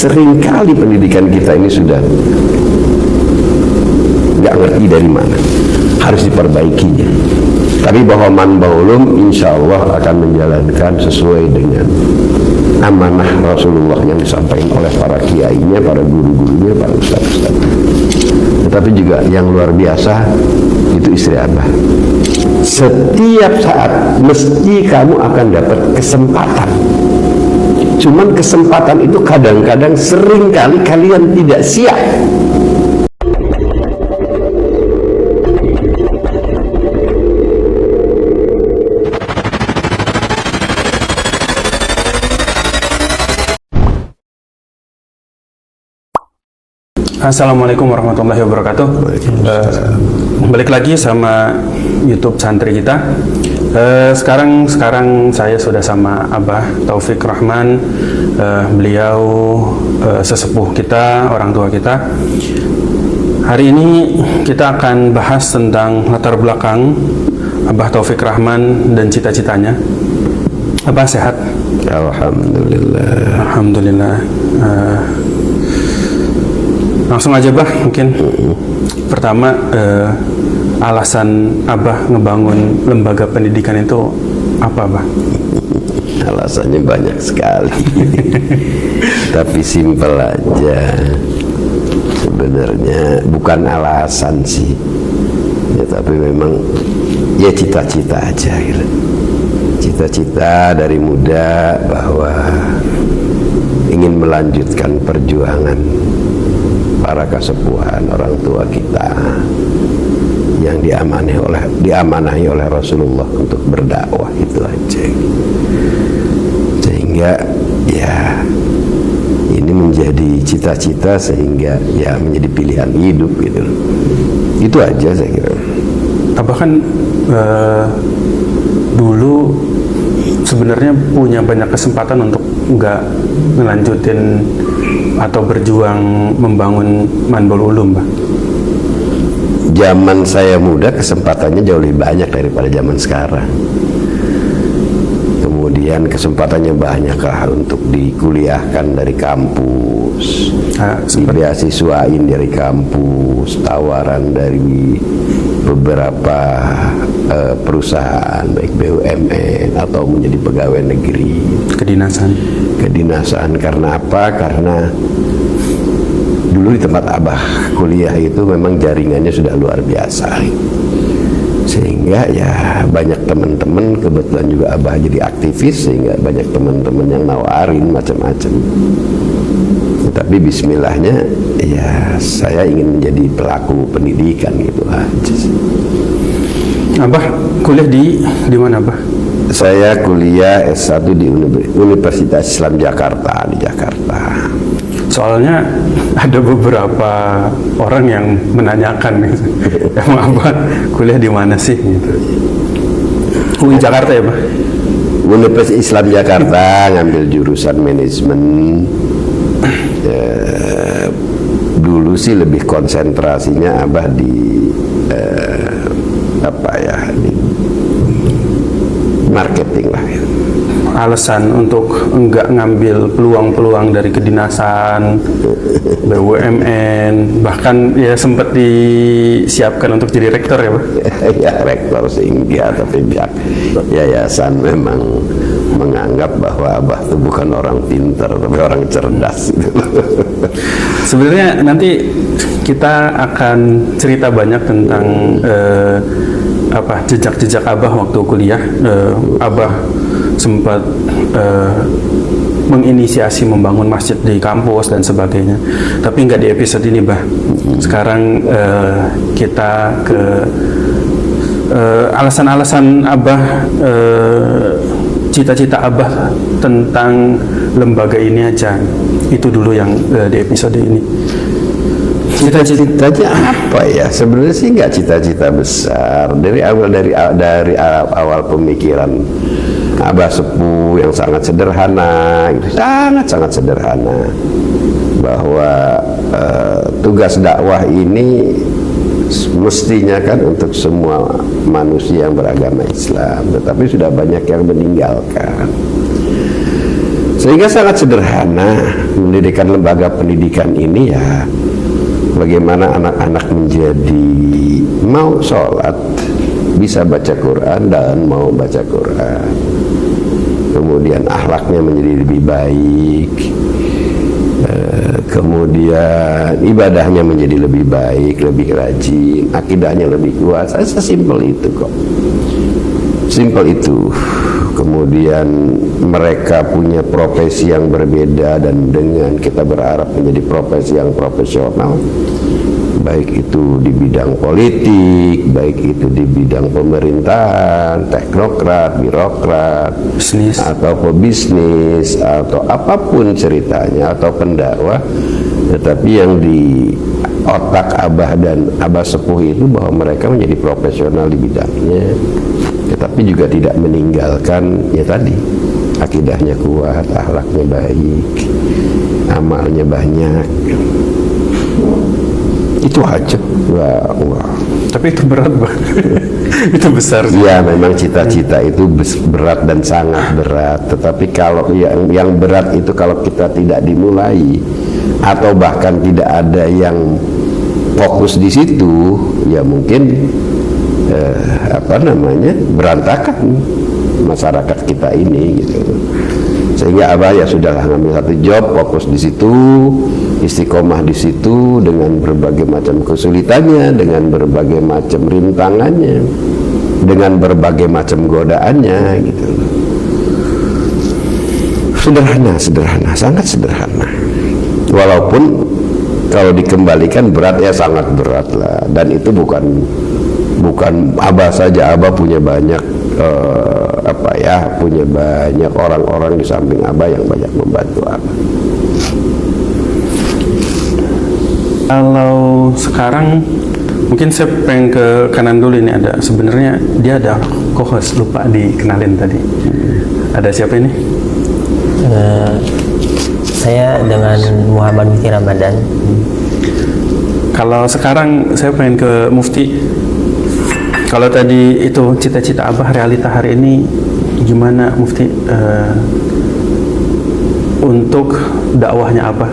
Seringkali pendidikan kita ini sudah nggak ngerti dari mana, harus diperbaikinya. Tapi bahwa Manbaulum insya Allah akan menjalankan sesuai dengan amanah Rasulullah yang disampaikan oleh para kiainya, para guru-gurunya, para ustaz-ustaz. Tetapi juga yang luar biasa itu istri Abah. Setiap saat mesti kamu akan dapat kesempatan. Cuman kesempatan itu kadang-kadang seringkali kalian tidak siap. Assalamualaikum warahmatullahi wabarakatuh. Balik lagi sama YouTube santri kita. Sekarang saya sudah sama Abah Taufik Rahman. Beliau sesepuh kita, orang tua kita. Hari ini kita akan bahas tentang latar belakang Abah Taufik Rahman dan cita-citanya. Abah sehat? Alhamdulillah. Alhamdulillah. Langsung aja Bah, mungkin pertama alasan Abah ngebangun lembaga pendidikan itu apa Bah? Alasannya banyak sekali. Tapi simpel aja. Sebenarnya bukan alasan sih ya, tapi memang ya cita-cita aja gitu. Cita-cita dari muda bahwa ingin melanjutkan perjuangan para kesepuhan orang tua kita yang diamanahi oleh Rasulullah untuk berdakwah, itu aja. Sehingga ya ini menjadi cita-cita, sehingga ya menjadi pilihan hidup gitu. Itu aja saya kira. Abah kan dulu sebenarnya punya banyak kesempatan untuk nggak ngelanjutin atau berjuang membangun Manbaul Ulum, Bah. Zaman saya muda kesempatannya jauh lebih banyak daripada zaman sekarang. Kemudian kesempatannya banyaklah untuk dikuliahkan dari kampus, dibeasiswain dari kampus, tawaran dari beberapa perusahaan baik BUMN atau menjadi pegawai negeri, kedinasan. Karena apa? Karena dulu di tempat Abah kuliah itu memang jaringannya sudah luar biasa, sehingga ya banyak teman-teman, kebetulan juga Abah jadi aktivis, sehingga banyak teman-teman yang nawarin macam-macam. Tapi bismillahnya ya saya ingin menjadi pelaku pendidikan gitu aja. Abah kuliah di mana, Abah? Saya kuliah S1 di Universitas Islam Jakarta, di Jakarta. Soalnya ada beberapa orang yang menanyakan gitu. Emang Abah kuliah di mana sih gitu. UI Jakarta ya, Pak? Universitas Islam Jakarta, ngambil jurusan manajemen. Dulu sih lebih konsentrasinya Abah di di marketing lah ya. Alasan untuk enggak ngambil peluang-peluang dari kedinasan, BUMN, bahkan ya sempat disiapkan untuk jadi rektor ya, Pak? Ya rektor sehingga, tapi pihak yayasan memang menganggap bahwa Abah itu bukan orang pintar tapi orang cerdas. Sebenarnya nanti kita akan cerita banyak tentang jejak-jejak Abah waktu kuliah. Abah sempat menginisiasi membangun masjid di kampus dan sebagainya. Tapi nggak di episode ini, Bah. Sekarang kita ke alasan-alasan Abah, cita-cita Abah tentang lembaga ini aja. Itu dulu yang di episode ini. Cita-citanya apa ya? Sebenarnya sih nggak cita-cita besar. Dari awal pemikiran Abah sepuh yang sangat sederhana, gitu. sangat sederhana, bahwa tugas dakwah ini mestinya kan untuk semua manusia yang beragama Islam, tetapi sudah banyak yang meninggalkan. Sehingga sangat sederhana mendirikan lembaga pendidikan ini ya, bagaimana anak-anak menjadi mau sholat, bisa baca Quran dan mau baca Quran, kemudian akhlaknya menjadi lebih baik, kemudian ibadahnya menjadi lebih baik, lebih rajin, akidahnya lebih kuat. Sesimpel itu kok, simpel itu. Kemudian mereka punya profesi yang berbeda, dan dengan kita berharap menjadi profesi yang profesional, baik itu di bidang politik, baik itu di bidang pemerintahan, teknokrat, birokrat, Bisnis. atau pebisnis, atau apapun ceritanya, atau pendakwah. Tetapi yang di otak abah dan abah sepuh itu bahwa mereka menjadi profesional di bidangnya, tetapi juga tidak meninggalkan ya tadi, akidahnya kuat, akhlaknya baik, amalnya banyak. Itu aja. Wah. Tapi itu berat Bang. Itu besar sih. Ya memang cita-cita itu berat dan sangat berat. Tetapi kalau yang berat itu kalau kita tidak dimulai, atau bahkan tidak ada yang fokus di situ, ya mungkin berantakan masyarakat kita ini gitu. Sehingga abah ya sudahlah, ngambil satu job, fokus di situ, istiqomah di situ, dengan berbagai macam kesulitannya, dengan berbagai macam rintangannya, dengan berbagai macam godaannya gitu. Sederhana, sangat sederhana. Walaupun kalau dikembalikan berat, ya sangat berat lah. Dan itu bukan abah saja, abah punya banyak punya banyak orang-orang di samping abah yang banyak membantu abah. Kalau sekarang mungkin saya pengen ke kanan dulu, ini ada sebenarnya dia ada co-host, lupa dikenalin tadi. Ada siapa ini? Saya dengan Muhammad Mufti Ramadan. Kalau sekarang saya pengen ke Mufti. Kalau tadi itu cita-cita abah, realita hari ini gimana Mufti untuk dakwahnya abah?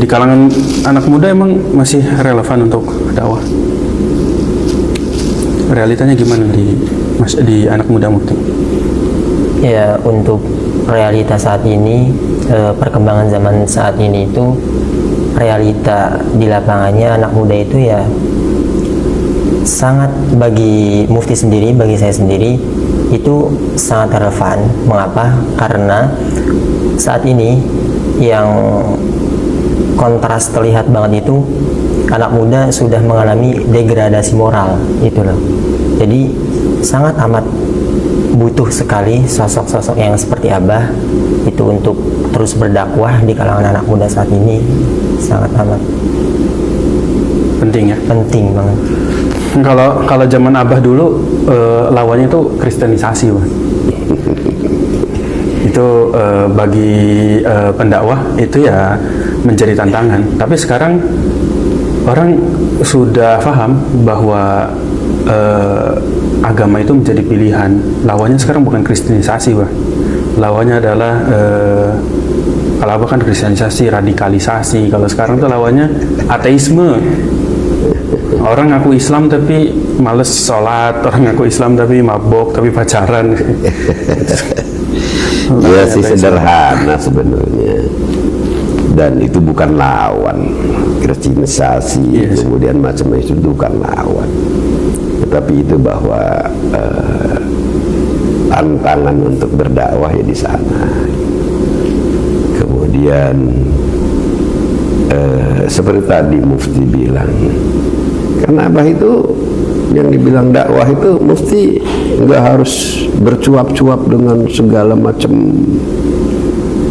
Di kalangan anak muda emang masih relevan untuk dakwah? Realitanya gimana di anak muda Mufti? Ya, untuk realita saat ini, perkembangan zaman saat ini itu, realita di lapangannya anak muda itu ya sangat, bagi Mufti sendiri, bagi saya sendiri itu sangat relevan. Mengapa? Karena saat ini yang kontras terlihat banget itu, anak muda sudah mengalami degradasi moral itu loh. Jadi sangat amat butuh sekali sosok-sosok yang seperti abah itu untuk terus berdakwah di kalangan anak muda saat ini. Sangat amat Penting ya? penting banget. Kalau zaman abah dulu lawannya itu kristenisasi, Bang. Itu bagi pendakwah itu ya menjadi tantangan. Tapi sekarang orang sudah paham bahwa agama itu menjadi pilihan. Lawannya sekarang bukan kristenisasi, Bang. Lawannya adalah kalau abah kan kristenisasi, radikalisasi. Kalau sekarang tuh lawannya ateisme. Orang ngaku Islam tapi males sholat, orang ngaku Islam tapi mabok, tapi pacaran. Ya sih, sederhana sebenarnya. Dan itu bukan lawan. Kristenisasi, kemudian macam-macam itu bukan lawan. Tetapi itu bahwa tantangan untuk berdakwah ya di sana. Kemudian seperti tadi Mufti bilang, karena abah itu yang dibilang dakwah itu Mufti nggak harus bercuap-cuap dengan segala macam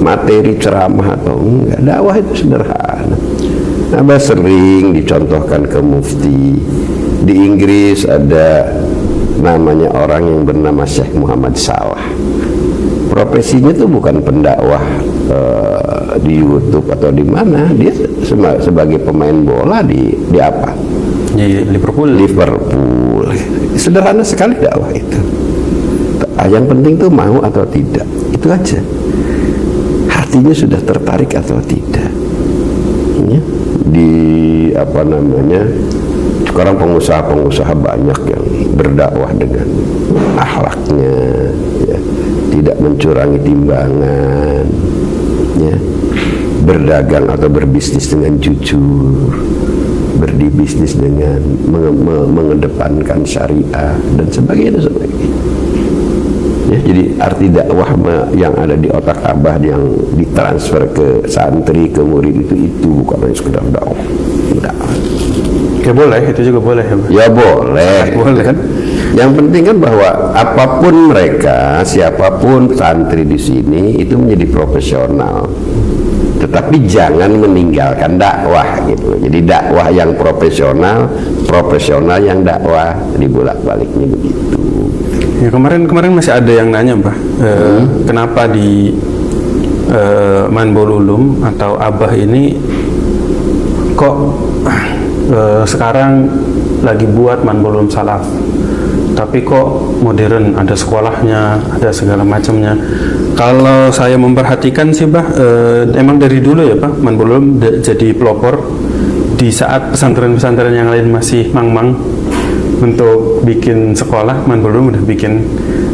materi ceramah atau enggak. Dakwah itu sederhana. Abah sering dicontohkan ke Mufti. Di Inggris ada namanya orang yang bernama Syekh Muhammad Salah. Profesinya itu bukan pendakwah di YouTube atau di mana. Dia sebagai pemain bola di apa? Di Liverpool. Sederhana sekali dakwah itu. Yang penting tuh mau atau tidak, itu aja. hatinya sudah tertarik atau tidak. Ya, di apa namanya, sekarang pengusaha-pengusaha banyak yang berdakwah dengan akhlaknya, ya, tidak mencurangi timbangan, ya, berdagang atau berbisnis dengan jujur, berbisnis dengan mengedepankan syariah dan sebagainya. Ya, jadi arti dakwah yang ada di otak Abah yang ditransfer ke santri, ke murid itu bukan hanya sekedar dakwah. Ya boleh, itu juga boleh ya, Pak? Ya boleh. Boleh kan? Yang penting kan bahwa apapun mereka, siapapun santri di sini itu menjadi profesional. Tetapi jangan meninggalkan dakwah gitu. Jadi dakwah yang profesional, profesional yang dakwah, dibolak-baliknya begitu. Ya kemarin masih ada yang nanya, Pak, kenapa di Manbahul Ulum atau Abah ini kok sekarang lagi buat Manbahul Ulum Salaf, tapi kok modern, ada sekolahnya, ada segala macamnya. Kalau saya memperhatikan sih, Bah, emang dari dulu ya, Pak, Manbahul Ulum jadi pelopor di saat pesantren-pesantren yang lain masih mang-mang untuk bikin sekolah. Manbahul Ulum udah bikin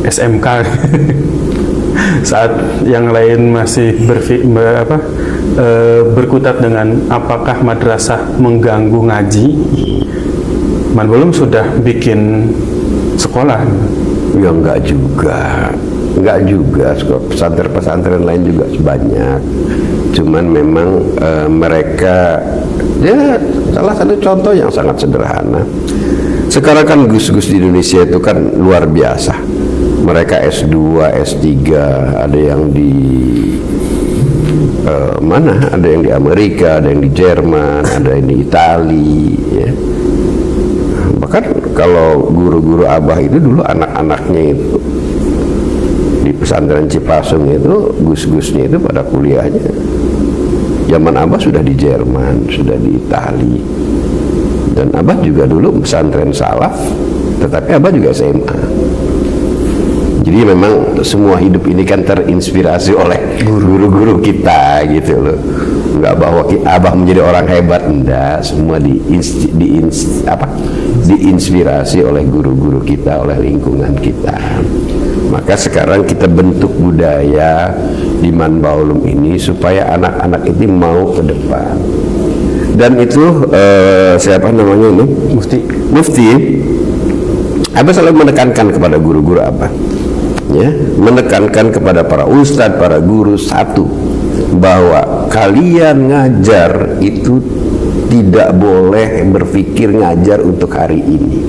SMK. Saat yang lain masih berkutat dengan apakah madrasah mengganggu ngaji, Manbahul Ulum sudah bikin sekolah. Ya enggak juga. Pesantren-pesantren lain juga banyak. Cuman memang mereka, ya salah satu contoh yang sangat sederhana. Sekarang kan gus-gus di Indonesia itu kan luar biasa. Mereka S2, S3, ada yang di mana? Ada yang di Amerika, ada yang di Jerman, ada yang di Itali, ya. Bahkan kalau guru-guru Abah itu dulu anak-anaknya itu di pesantren Cipasung itu, gus-gusnya itu pada kuliahnya zaman Abah sudah di Jerman, sudah di Itali. Dan Abah juga dulu pesantren salaf, tetapi Abah juga SMA. Jadi memang semua hidup ini kan terinspirasi oleh guru-guru kita gitu loh. Enggak bahwa Abah menjadi orang hebat, enggak. Semua diinspirasi oleh guru-guru kita, oleh lingkungan kita. Maka sekarang kita bentuk budaya di Manbahul Ulum ini supaya anak-anak itu mau ke depan. Dan itu siapa namanya ini? Mufti. Abah selalu menekankan kepada guru-guru Abah, ya, menekankan kepada para ustadz, para guru, satu, bahwa kalian ngajar itu tidak boleh berpikir ngajar untuk hari ini.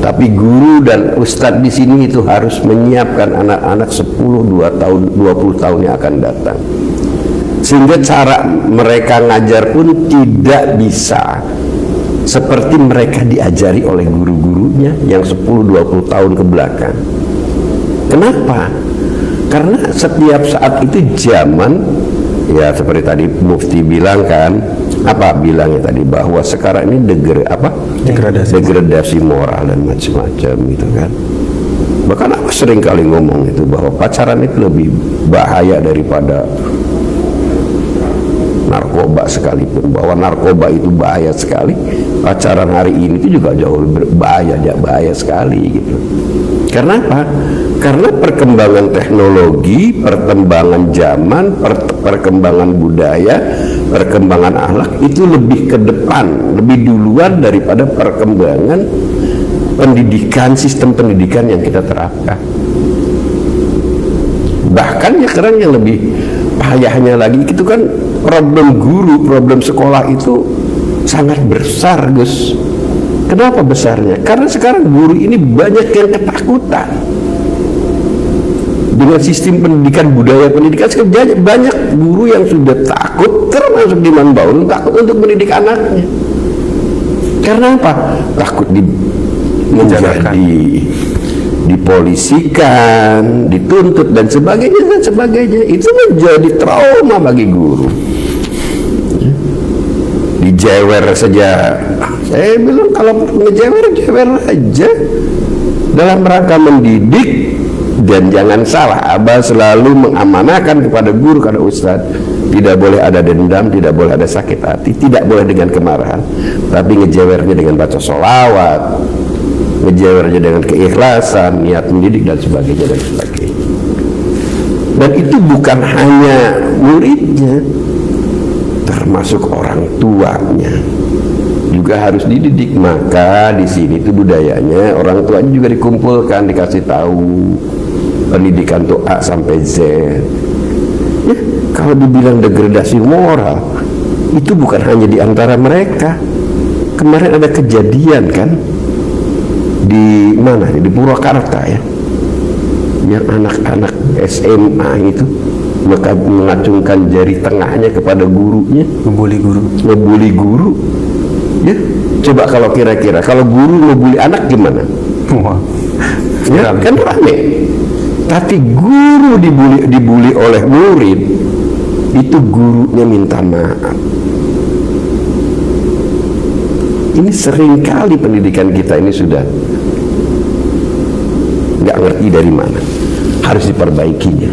Tapi guru dan ustadz di sini itu harus menyiapkan anak-anak 10, 2 tahun, 20 tahun yang akan datang. Sehingga cara mereka ngajar pun tidak bisa seperti mereka diajari oleh guru-gurunya yang 10-20 tahun ke belakang. Kenapa? Karena setiap saat itu zaman, ya seperti tadi Mufti bilang kan, apa bilangnya tadi, bahwa sekarang ini degradasi moral dan macam-macam gitu kan. Bahkan aku sering kali ngomong itu bahwa pacaran itu lebih bahaya daripada narkoba sekalipun, bahwa narkoba itu bahaya sekali, pacaran hari ini itu juga jauh lebih bahaya sekali gitu. Karena apa? Karena perkembangan teknologi, perkembangan zaman, perkembangan budaya, perkembangan akhlak itu lebih ke depan, lebih duluan daripada perkembangan pendidikan, sistem pendidikan yang kita terapkan. Bahkan ya sekarang yang lebih payahnya lagi itu kan problem guru, problem sekolah itu sangat besar, Gus. Kenapa besarnya? Karena sekarang guru ini banyak yang ketakutan dengan sistem pendidikan, budaya pendidikan. Banyak guru yang sudah takut, termasuk di Manbahul, takut untuk mendidik anaknya. Karena apa? Takut dipolisikan, dituntut dan sebagainya. Itu menjadi trauma bagi guru. Dijewer saja, saya bilang kalau ngejewer, jewer aja dalam rangka mendidik, Dan jangan salah, Abah selalu mengamanahkan kepada guru, kepada ustadz, tidak boleh ada dendam, tidak boleh ada sakit hati, tidak boleh dengan kemarahan, tapi ngejewernya dengan baca sholawat, ngejewernya dengan keikhlasan, niat mendidik dan sebagainya dan sebagainya. Dan itu bukan hanya muridnya, termasuk orang tuanya juga harus dididik. Maka di sini tuh budayanya orang tuanya juga dikumpulkan, dikasih tahu pendidikan tuh A sampai Z. Ya, kalau dibilang degradasi moral, itu bukan hanya di antara mereka. Kemarin ada kejadian kan di mana? Di Purwakarta ya, yang anak-anak SMA itu maka mengacungkan jari tengahnya kepada gurunya, ngebully guru. Ya, coba kalau kira-kira kalau guru ngebully anak gimana? Wah, ya, kan rame. Tapi guru dibully oleh murid, itu gurunya minta maaf. Ini seringkali pendidikan kita ini sudah nggak ngerti dari mana, harus diperbaikinya.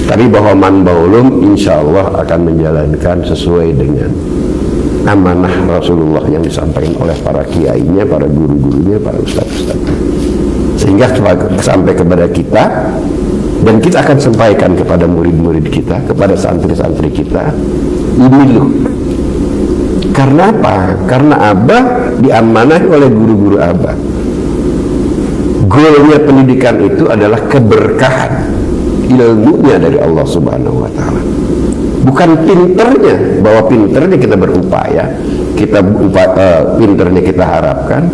Tapi bahwa man baulum insya Allah akan menjalankan sesuai dengan amanah Rasulullah yang disampaikan oleh para kiainya, para guru-gurunya, para ustadz-ustadz, sehingga sampai kepada kita, dan kita akan sampaikan kepada murid-murid kita, kepada santri-santri kita, ini loh. Karena apa? Karena Abah diamanahi oleh guru-guru Abah. Goalnya pendidikan itu adalah keberkahan ilmunya dari Allah Subhanahu wa Ta'ala, bukan pinternya. Bahwa pinternya kita berupaya, pinternya kita harapkan,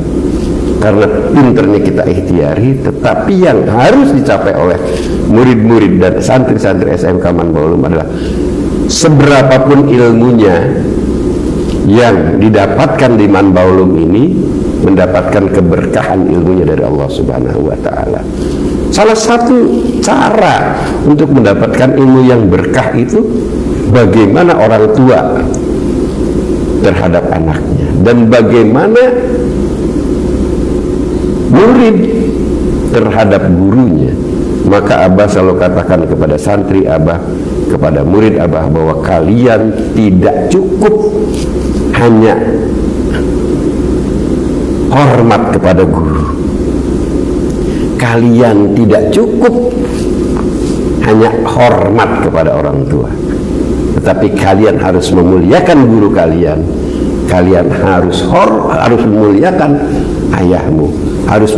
karena pinternya kita ikhtiari. Tetapi yang harus dicapai oleh murid-murid dan santri-santri SMK Man Baulum adalah seberapapun ilmunya yang didapatkan di Man Baulum ini, mendapatkan keberkahan ilmunya dari Allah Subhanahu wa Ta'ala. Salah satu cara untuk mendapatkan ilmu yang berkah itu bagaimana orang tua terhadap anaknya, dan bagaimana murid terhadap gurunya. Maka Abah selalu katakan kepada santri Abah, kepada murid Abah, bahwa kalian tidak cukup hanya hormat kepada guru, kalian tidak cukup hanya hormat kepada orang tua, tetapi kalian harus memuliakan guru kalian. Kalian harus memuliakan ayahmu, harus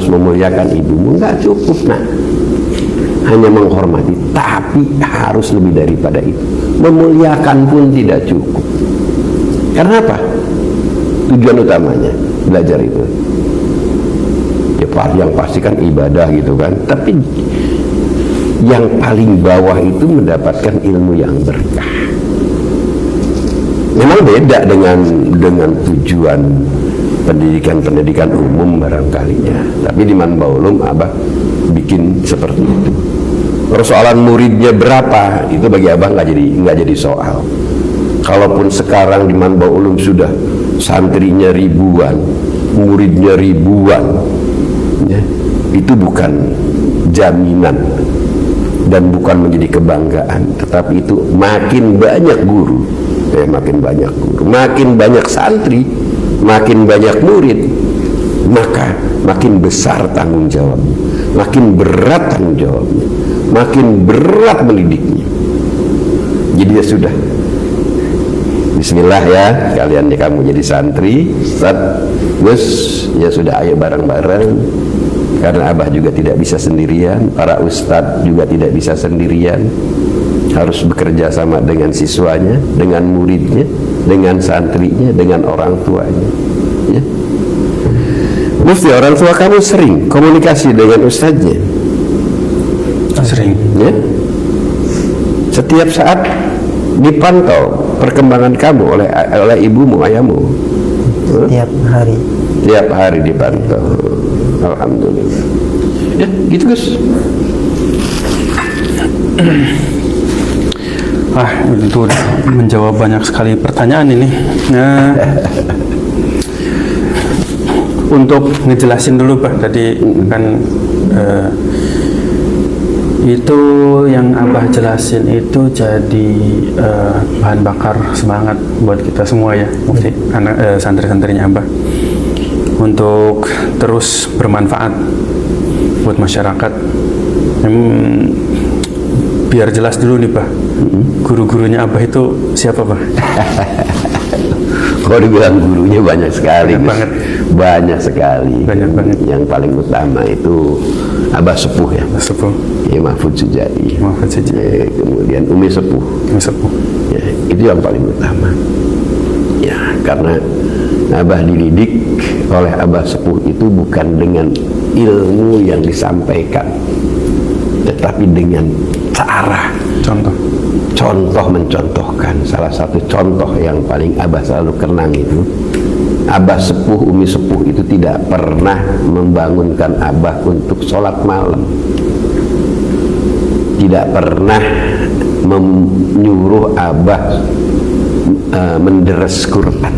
memuliakan ibumu. Enggak cukup hanya menghormati, tapi harus lebih daripada itu. Memuliakan pun tidak cukup. Karena apa? Tujuan utamanya belajar itu ya, yang pasti kan ibadah gitu kan, tapi yang paling bawah itu mendapatkan ilmu yang berkah. Memang beda dengan tujuan pendidikan umum barangkalinya, tapi di Man Baulum Abah bikin seperti itu. Persoalan muridnya berapa itu bagi Abah nggak jadi soal. Kalaupun sekarang di Man Baulum sudah santrinya ribuan, muridnya ribuan, ya, itu bukan jaminan dan bukan menjadi kebanggaan, tetapi itu makin banyak guru, makin banyak santri, makin banyak murid, maka makin besar tanggung jawabnya, makin berat tanggung jawabnya, makin berat mendidiknya. Jadi ya sudah, bismillah ya, kalian ya, kamu jadi santri, Ustaz, Gus, ya sudah, ayo bareng-bareng. Karena Abah juga tidak bisa sendirian, para ustadz juga tidak bisa sendirian, harus bekerja sama dengan siswanya, dengan muridnya, dengan santrinya, dengan orang tuanya, ya. Mufti, orang tua kamu sering komunikasi dengan ustadznya? Sering, ya. Setiap saat dipantau perkembangan kamu oleh ibumu, ayahmu? Setiap hari. Tiap hari dipantau. Alhamdulillah. Ya, gitu Gus. Itu udah menjawab banyak sekali pertanyaan ini. Nah, untuk ngejelasin dulu Pak, tadi kan Itu yang Abah jelasin itu jadi bahan bakar semangat buat kita semua ya, Mufti, santri-santrinya Abah, untuk terus bermanfaat buat masyarakat. Biar jelas dulu nih Pak, guru-gurunya Abah itu siapa Pak? Kalau dibilang gurunya banyak sekali, Banyak banget. banyak sekali. Banyak banget. Yang paling utama itu Abah Sepuh ya, Sepuh, ya Mahfud Sujai. Mahfud Sujai. Kemudian Umi Sepuh. Sepuh. Ya, itu yang paling utama. Ya, karena Abah dididik oleh Abah Sepuh itu bukan dengan ilmu yang disampaikan, tetapi dengan cara, contoh mencontohkan. Salah satu contoh yang paling Abah selalu kenang itu, Abah Sepuh, Umi Sepuh itu tidak pernah membangunkan Abah untuk sholat malam, tidak pernah menyuruh Abah menderes Quran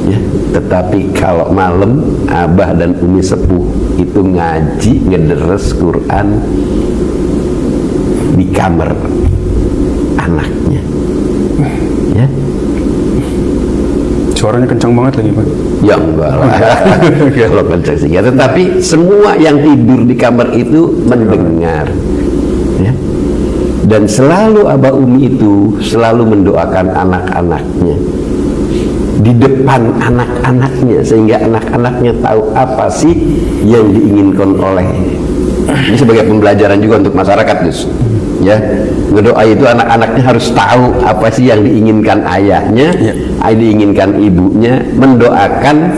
ya. Tetapi kalau malam Abah dan Umi Sepuh itu ngaji, ngederes Quran di kamar anaknya ya. Suaranya kencang banget lagi Pak. Ya enggak lah kalau kencang sih ya, tetapi semua yang tidur di kamar itu mendengar ya. Dan selalu Abah Umi itu selalu mendoakan anak-anaknya di depan anak-anaknya, sehingga anak-anaknya tahu apa sih yang diinginkan oleh. Ini sebagai pembelajaran juga untuk masyarakat Gus ya. Ngedoa itu anak-anaknya harus tahu apa sih yang diinginkan ayahnya, diinginkan ibunya, mendoakan.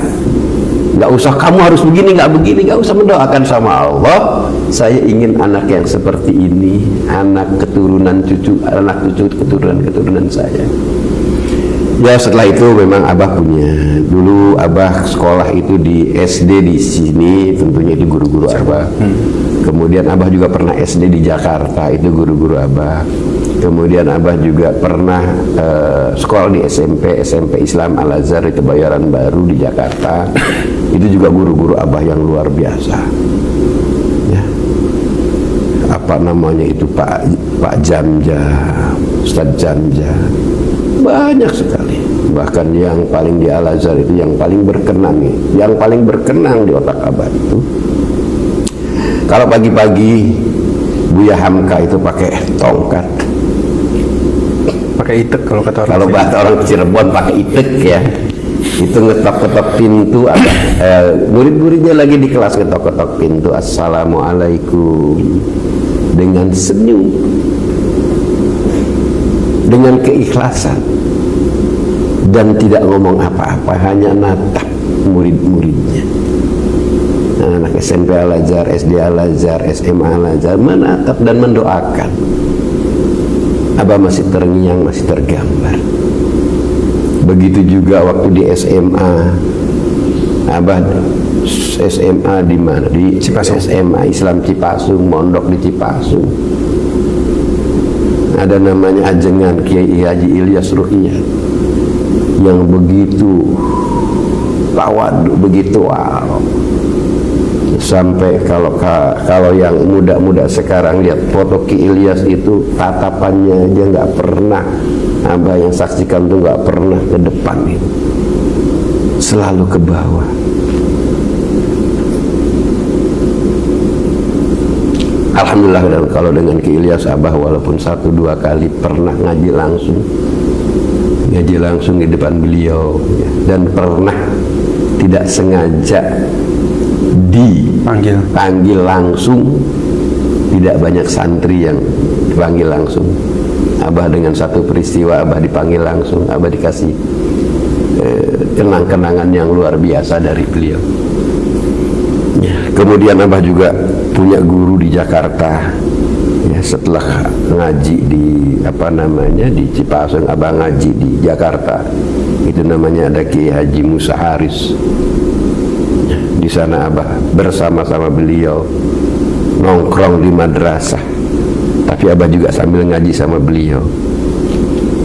Nggak usah kamu harus begini, nggak usah, mendoakan sama Allah, saya ingin anak yang seperti ini, anak keturunan cucu, anak cucu keturunan saya. Ya, setelah itu memang Abah punya, dulu Abah sekolah itu di SD di sini, tentunya itu guru-guru Abah. Kemudian Abah juga pernah SD di Jakarta, itu guru-guru Abah. Kemudian Abah juga pernah sekolah di SMP Islam Al-Azhar di Kebayoran Baru di Jakarta. Itu juga guru-guru Abah yang luar biasa ya. Apa namanya itu, Pak Jamja, Ustadz Jamja, banyak sekali. Bahkan yang paling di Al-Azhar itu yang paling berkenang di otak Abah itu, kalau pagi-pagi Buya Hamka itu pakai tongkat, pakai itek kalau kata orang. kalau bahasa orang Cirebon pakai itek ya. Itu ngetok-ketok pintu, murid-muridnya lagi di kelas ngetok-ketok pintu, assalamualaikum, dengan senyum, dengan keikhlasan, dan tidak ngomong apa-apa, hanya natap murid-muridnya. Anak SMP Al-Azhar, SD Al-Azhar, SMA Al-Azhar, menatap dan mendoakan. Abah masih terngiang, masih tergambar. Begitu juga waktu di SMA, Abah SMA di mana? Di Cipasung. SMA Islam Cipasung, mondok di Cipasung. Ada namanya ajengan Kiai Haji Ilyas Ruhiyat yang begitu tawadu, begitu wow. Sampai kalau yang muda-muda sekarang lihat foto Ki Ilyas itu, tatapannya aja nggak pernah, Abah yang saksikan tuh nggak pernah ke depan, itu selalu ke bawah. Alhamdulillah, dan kalau dengan Ki Ilyas Abah walaupun 1-2 kali pernah ngaji langsung di depan beliau ya. Dan pernah tidak sengaja dipanggil langsung, tidak banyak santri yang dipanggil langsung. Abah dengan satu peristiwa Abah dipanggil langsung, Abah dikasih kenang-kenangan yang luar biasa dari beliau ya. Kemudian Abah juga punya guru di Jakarta ya. Setelah ngaji di di Cipasung, Abah ngaji di Jakarta, itu namanya ada Kiai Haji Musa Haris. Di sana Abah bersama-sama beliau nongkrong di madrasah, tapi Abah juga sambil ngaji sama beliau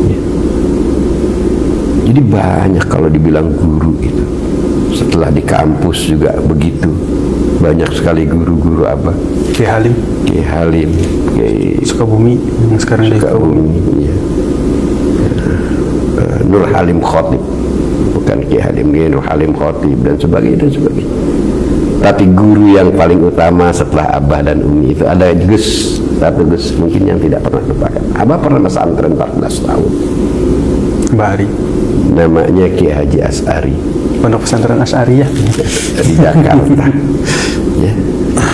ya. Jadi banyak kalau dibilang guru itu. Setelah di kampus juga begitu banyak sekali guru-guru Abah. Kiai Halim Kiai Halim, Kiai Sukabumi yang sekarang di Sukabumi. iya. Nur Halim Khotib, bukan Kiai Halim, Nur Halim Khotib dan sebagainya dan sebagainya. Tapi guru yang paling utama setelah Abah dan Umi itu ada satu Gus mungkin yang tidak pernah lupakan. Abah pernah pesantren 14 tahun. Mbak Ari, Namanya Kiai Haji As'ari Pondok Pesantren Asy'ariyah di Jakarta. Ya.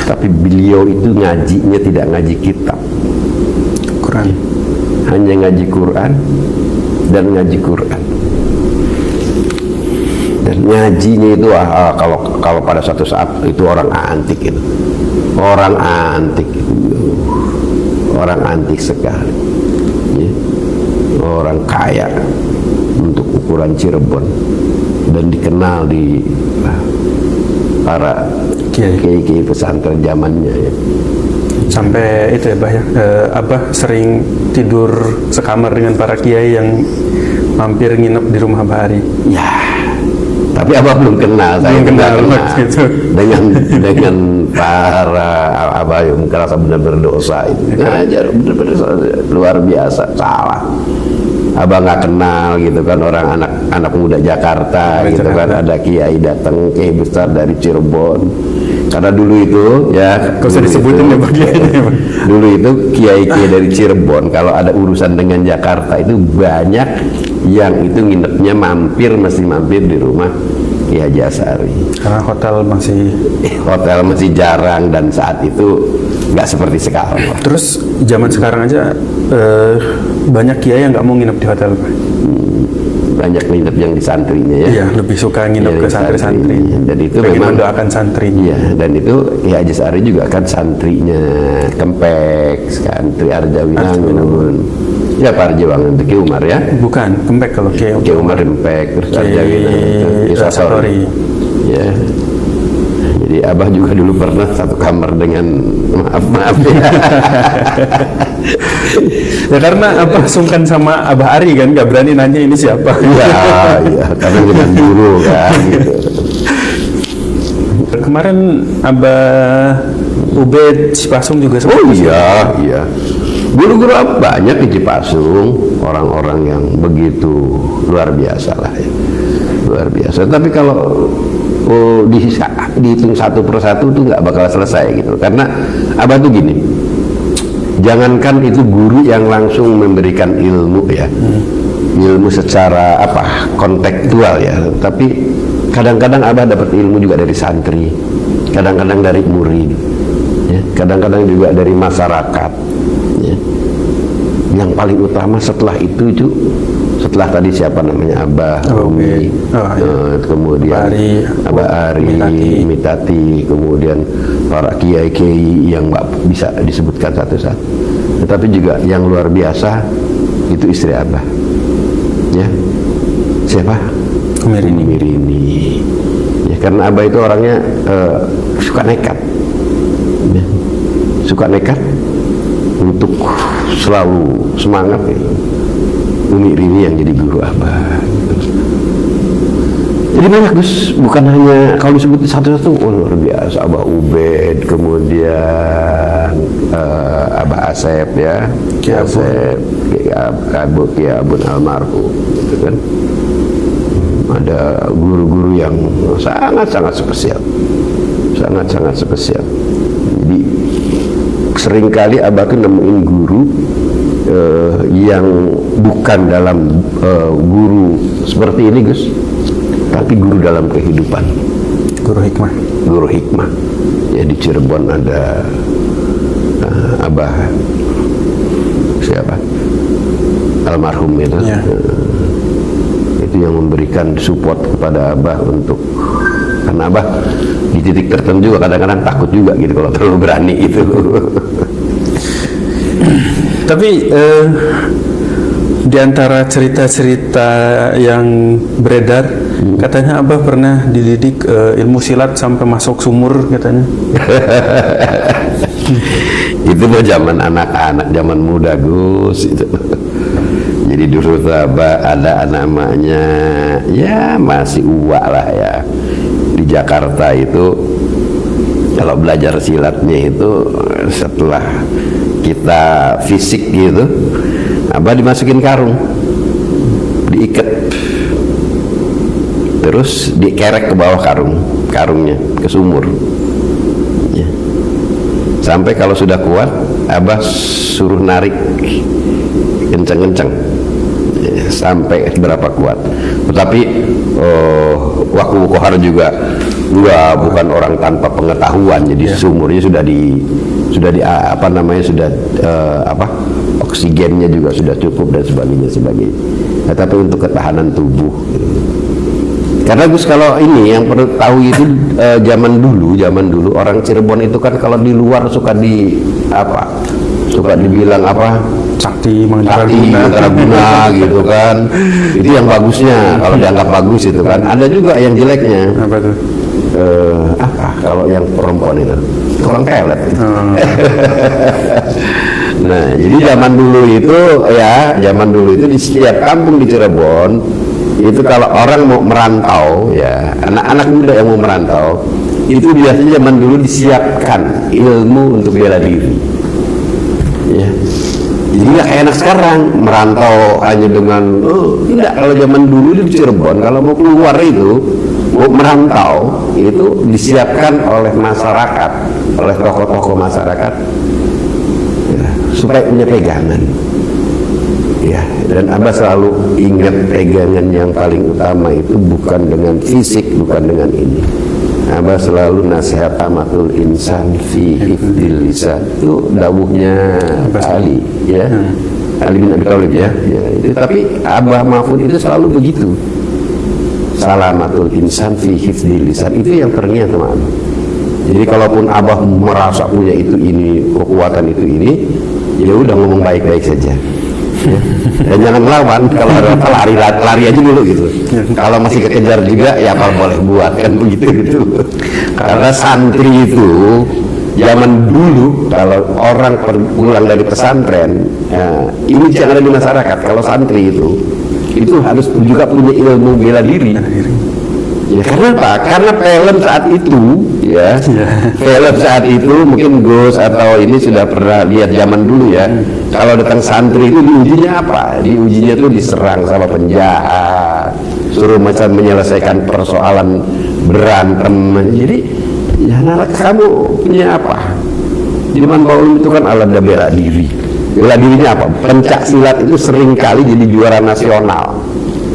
Tapi beliau itu ngajinya tidak ngaji kitab, Quran. hanya ngaji Quran dan ngaji Quran. Dan ngajinya itu kalau pada satu saat itu orang antik itu, orang antik sekali, ya. Orang kaya untuk ukuran Cirebon dan dikenal di para kiai pesantren zamannya ya. Sampai itu ya Bah ya, Abah sering tidur sekamar dengan para kiai yang mampir nginep di rumah Mbak Ari. Ya, tapi Abah belum kenal, saya kenal gitu. dengan para Abah yang merasa benar berdosa itu, ngajar benar-benar luar biasa, salah. Abah nggak kenal gitu kan, orang anak muda Jakarta gitu kan, ada kiai datang, kiai besar dari Cirebon. Karena dulu itu ya, Kau usah disebutin ya bagiannya. Dulu itu kiai-kiai dari Cirebon kalau ada urusan dengan Jakarta itu banyak yang itu nginepnya masih mampir di rumah Kiai Haji As'ari. Karena hotel masih jarang dan saat itu nggak seperti sekarang. Terus zaman sekarang aja banyak kiai yang nggak mau nginep di hotel Pak. Banyak nginep yang di santrinya ya. Iya, lebih suka nginep ke santri-santri. Dan itu pengen memang mendoakan santri. Iya, dan itu Kiai Haji As'ari juga kan santrinya Kempek, santri Arjawinangun. Ya Pak Arjawinangun itu Ki Umar ya. Bukan, Kempek kalau Kiai Umar Kempek, terus Arjawinangun, Satori. Ya. Jadi Abah juga dulu pernah satu kamar dengan maaf ya. Ya karena Abah sungkan sama Abah Ari kan, nggak berani nanya ini siapa. Iya, karena dengan dulu kan gitu. Kemarin Abah Ubed Cipasung juga sempat. Oh iya. Guru-guru banyak di Cipasung, orang-orang yang begitu luar biasa lah ya. Luar biasa. Tapi kalau dihitung satu persatu tuh nggak bakal selesai gitu. Karena Abah tuh gini, jangankan itu guru yang langsung memberikan ilmu ya, ilmu secara kontekstual ya, tapi kadang-kadang Abah dapat ilmu juga dari santri, kadang-kadang dari murid, ya, kadang-kadang juga dari masyarakat. Ya. Yang paling utama setelah itu setelah tadi siapa namanya Abah, Umi, kemudian Abah Ari, Mitati, kemudian para kiai-kiai yang nggak bisa disebutkan satu-satu. Tetapi juga yang luar biasa itu istri Abah, ya siapa? Mirini. Ya, karena Abah itu orangnya suka nekat, ya. Suka nekat untuk selalu semangat ya. Umi Rini yang jadi guru Abah. Jadi banyak Gus, bukan hanya kalau disebut satu-satu, luar biasa. Abah Ubed, kemudian Abah Asep ya, Kiai Asep, Kiai Abun almarhum, gitu kan. Ada guru-guru yang sangat-sangat spesial, sangat-sangat spesial. Jadi seringkali Abah tuh nemuin guru yang bukan dalam guru seperti ini Gus, tapi guru dalam kehidupan, guru hikmah ya. Di Cirebon ada Abah siapa, almarhum itu ya. Itu yang memberikan support kepada Abah untuk, karena Abah di titik tertentu kadang-kadang takut juga gitu kalau terlalu berani itu. Tapi di antara cerita-cerita yang beredar, katanya Abah pernah dididik ilmu silat sampai masuk sumur katanya. Itu mah zaman anak-anak, zaman muda Gus itu. Jadi dulu Abah ada namanya ya masih uwa lah ya, di Jakarta itu Kalau belajar silatnya itu setelah kita fisik gitu, Abah dimasukin karung, diikat, terus dikerek ke bawah karungnya ke sumur ya. Sampai kalau sudah kuat Abah suruh narik kencang-kencang ya, sampai berapa kuat. Tetapi Waku Kohar juga bukan orang tanpa pengetahuan, jadi sumurnya sudah di apa namanya, sudah oksigennya juga sudah cukup dan sebagainya. Nah, tapi untuk ketahanan tubuh gitu. Karena Gus, kalau ini yang perlu tahu itu zaman dulu orang Cirebon itu kan kalau di luar suka dibilang apa, sakti mandraguna gitu kan. Itu yang bagusnya, kalau dianggap bagus itu kan. Ada juga yang jeleknya. Apa tuh? Kalau yang perempuan itu tukang pelet. Nah, jadi zaman dulu itu di setiap kampung di Cirebon itu kalau orang mau merantau ya, anak-anak muda yang mau merantau itu biasanya zaman dulu disiapkan ilmu untuk bela diri ya. Jadi nggak kayak anak sekarang merantau hanya dengan tidak. Kalau zaman dulu di Cirebon kalau mau keluar itu, mau merantau itu disiapkan oleh masyarakat, oleh tokoh-tokoh masyarakat ya, supaya punya pegangan ya. Dan Abah selalu ingat pegangan yang paling utama itu bukan dengan fisik, bukan dengan ini. Abah selalu nasihat amatul insan fi hifdil lisan, itu dawuhnya Ali ya, Ali bin Abi Thalib ya, itu. Tapi Abah Mahfud itu selalu begitu, salamatul insan fi hifdil lisan, itu yang terngiang teman-teman. Jadi kalaupun Abah merasa punya itu ini, kekuatan itu ini, ya udah ngomong baik-baik saja ya. Dan jangan melawan. Kalau ada apa lari aja dulu gitu. Kalau masih kekejar juga ya apa boleh buat kan begitu. Karena santri itu zaman dulu kalau orang pulang dari pesantren ya, ini yang ada di masyarakat, kalau santri itu harus juga punya ilmu bela diri. Ya, karena apa? Karena film saat itu ya, film saat itu mungkin Gus atau ini sudah pernah lihat zaman dulu ya. Kalau datang santri itu diujinya apa? Diujinya tuh diserang sama penjahat, suruh macam menyelesaikan persoalan berantem. Jadi ya anak kamu punya apa? Di zaman Baul itu kan alat bela diri. Bela dirinya apa? Pencak silat itu sering kali jadi juara nasional.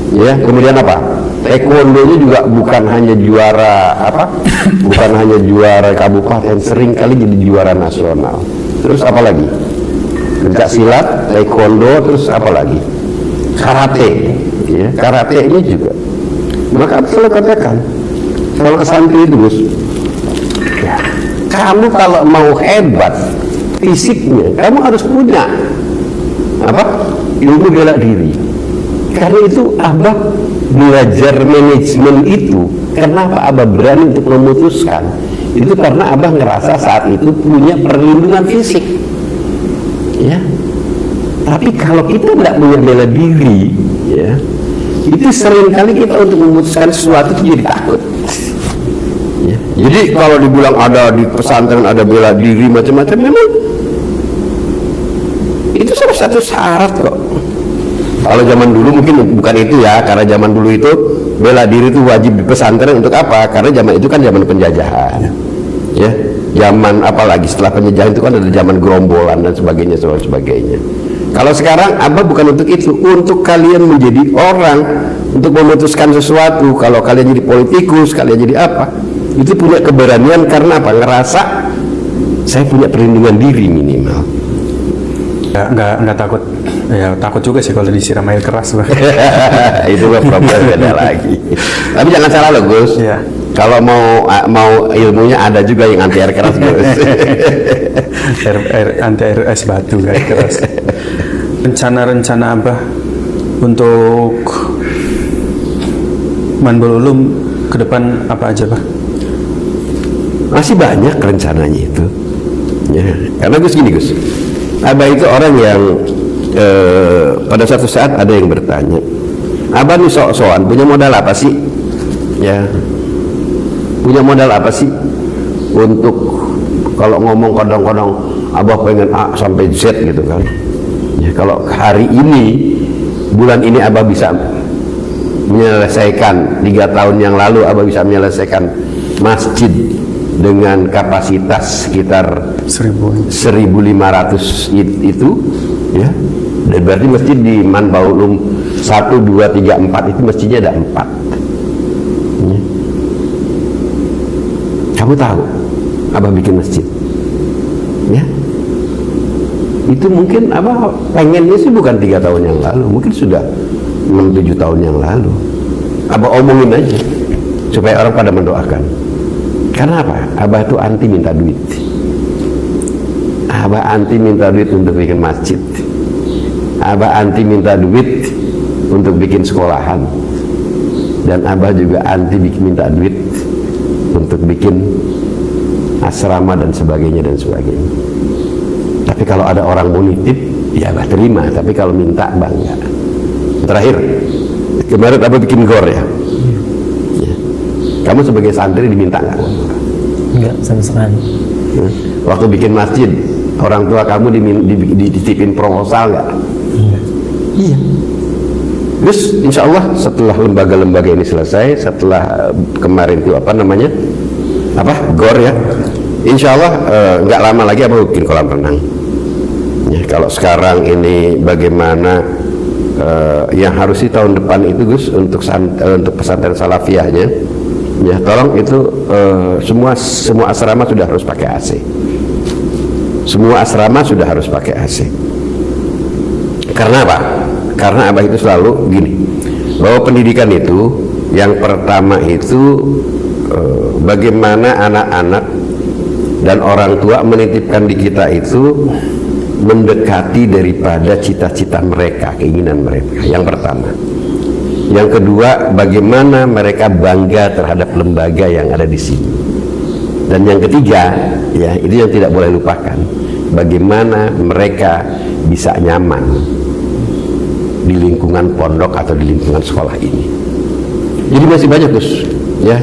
Ya, kemudian apa? Taekwondo-nya juga bukan hanya juara bukan hanya juara kabupaten, sering kali jadi juara nasional. Terus apa lagi? Pencak silat, taekwondo, terus apa lagi? Karate, ya, karate-nya juga. Maka selalu katakan, kalau ke santri itu Gus, ya, kamu kalau mau hebat fisiknya, kamu harus punya ilmu bela diri. Karena itu Abah belajar manajemen itu. Kenapa Abah berani untuk memutuskan? Itu karena Abah ngerasa saat itu punya perlindungan fisik ya. Tapi kalau kita tidak punya bela diri ya, itu seringkali kita untuk memutuskan sesuatu itu jadi takut ya. Jadi kalau dibilang ada di pesantren ada bela diri macam-macam, memang itu salah satu syarat kok. Kalau zaman dulu mungkin bukan itu ya, karena zaman dulu itu bela diri itu wajib di pesantren. Untuk apa? Karena zaman itu kan zaman penjajahan ya. Zaman apalagi setelah penjajahan itu kan ada zaman gerombolan dan sebagainya. Kalau sekarang Abah bukan untuk itu, untuk kalian menjadi orang, untuk memutuskan sesuatu. Kalau kalian jadi politikus, kalian jadi apa, itu punya keberanian. Karena apa? Ngerasa saya punya perlindungan diri minimal. Nggak takut ya, takut juga sih kalau disiram air keras. Itu problem beda lagi. Tapi jangan salah loh Gus ya. Kalau mau ilmunya ada juga yang anti air keras Gus. anti air es batu, air keras. Rencana Abah untuk Manbul Ulum ke depan apa aja Pak? Masih banyak rencananya itu ya. Karena Gus gini Gus, Abah itu orang yang pada suatu saat ada yang bertanya, Abah nih sok-sokan punya modal apa sih? Ya, punya modal apa sih? untuk kalau ngomong kadang-kadang abah pengen A sampai Z gitu kan ya. Kalau hari ini bulan ini abah bisa menyelesaikan 3 tahun yang lalu abah bisa menyelesaikan masjid dengan kapasitas sekitar 1.500 itu ya. Dan berarti masjid di Manbaulum 1, 2, 3, 4 itu masjidnya ada 4 ya. Kamu tahu abah bikin masjid ya, itu mungkin abah pengennya sih bukan 3 tahun yang lalu, mungkin sudah 6-7 tahun yang lalu. Abah omongin aja supaya orang pada mendoakan. Karena apa? Abah itu anti minta duit. Abah anti minta duit untuk bikin masjid. Abah anti minta duit untuk bikin sekolahan. Dan abah juga anti minta duit untuk bikin asrama dan sebagainya dan sebagainya. Tapi kalau ada orang mau nitip, ya abah terima. Tapi kalau minta, abah enggak. Terakhir, kemarin abah bikin gor ya. Kamu sebagai santri diminta nggak? Enggak sama sekali. Waktu bikin masjid, orang tua kamu dititipin proposal nggak? Iya. Terus insya Allah setelah lembaga-lembaga ini selesai, setelah kemarin itu apa namanya, gor ya, insya Allah nggak lama lagi abah bikin kolam renang. Ya, kalau sekarang ini bagaimana yang harus di tahun depan itu Gus untuk pesantren salafiyahnya, ya tolong itu semua asrama sudah harus pakai AC. Semua asrama sudah harus pakai AC. Karena apa? Karena abah itu selalu gini, bahwa pendidikan itu yang pertama itu bagaimana anak-anak dan orang tua menitipkan di kita itu mendekati daripada cita-cita mereka, keinginan mereka. Yang pertama. Yang kedua, bagaimana mereka bangga terhadap lembaga yang ada di sini. Dan yang ketiga, ya itu yang tidak boleh lupakan, bagaimana mereka bisa nyaman di lingkungan pondok atau di lingkungan sekolah ini. Jadi masih banyak Gus, ya.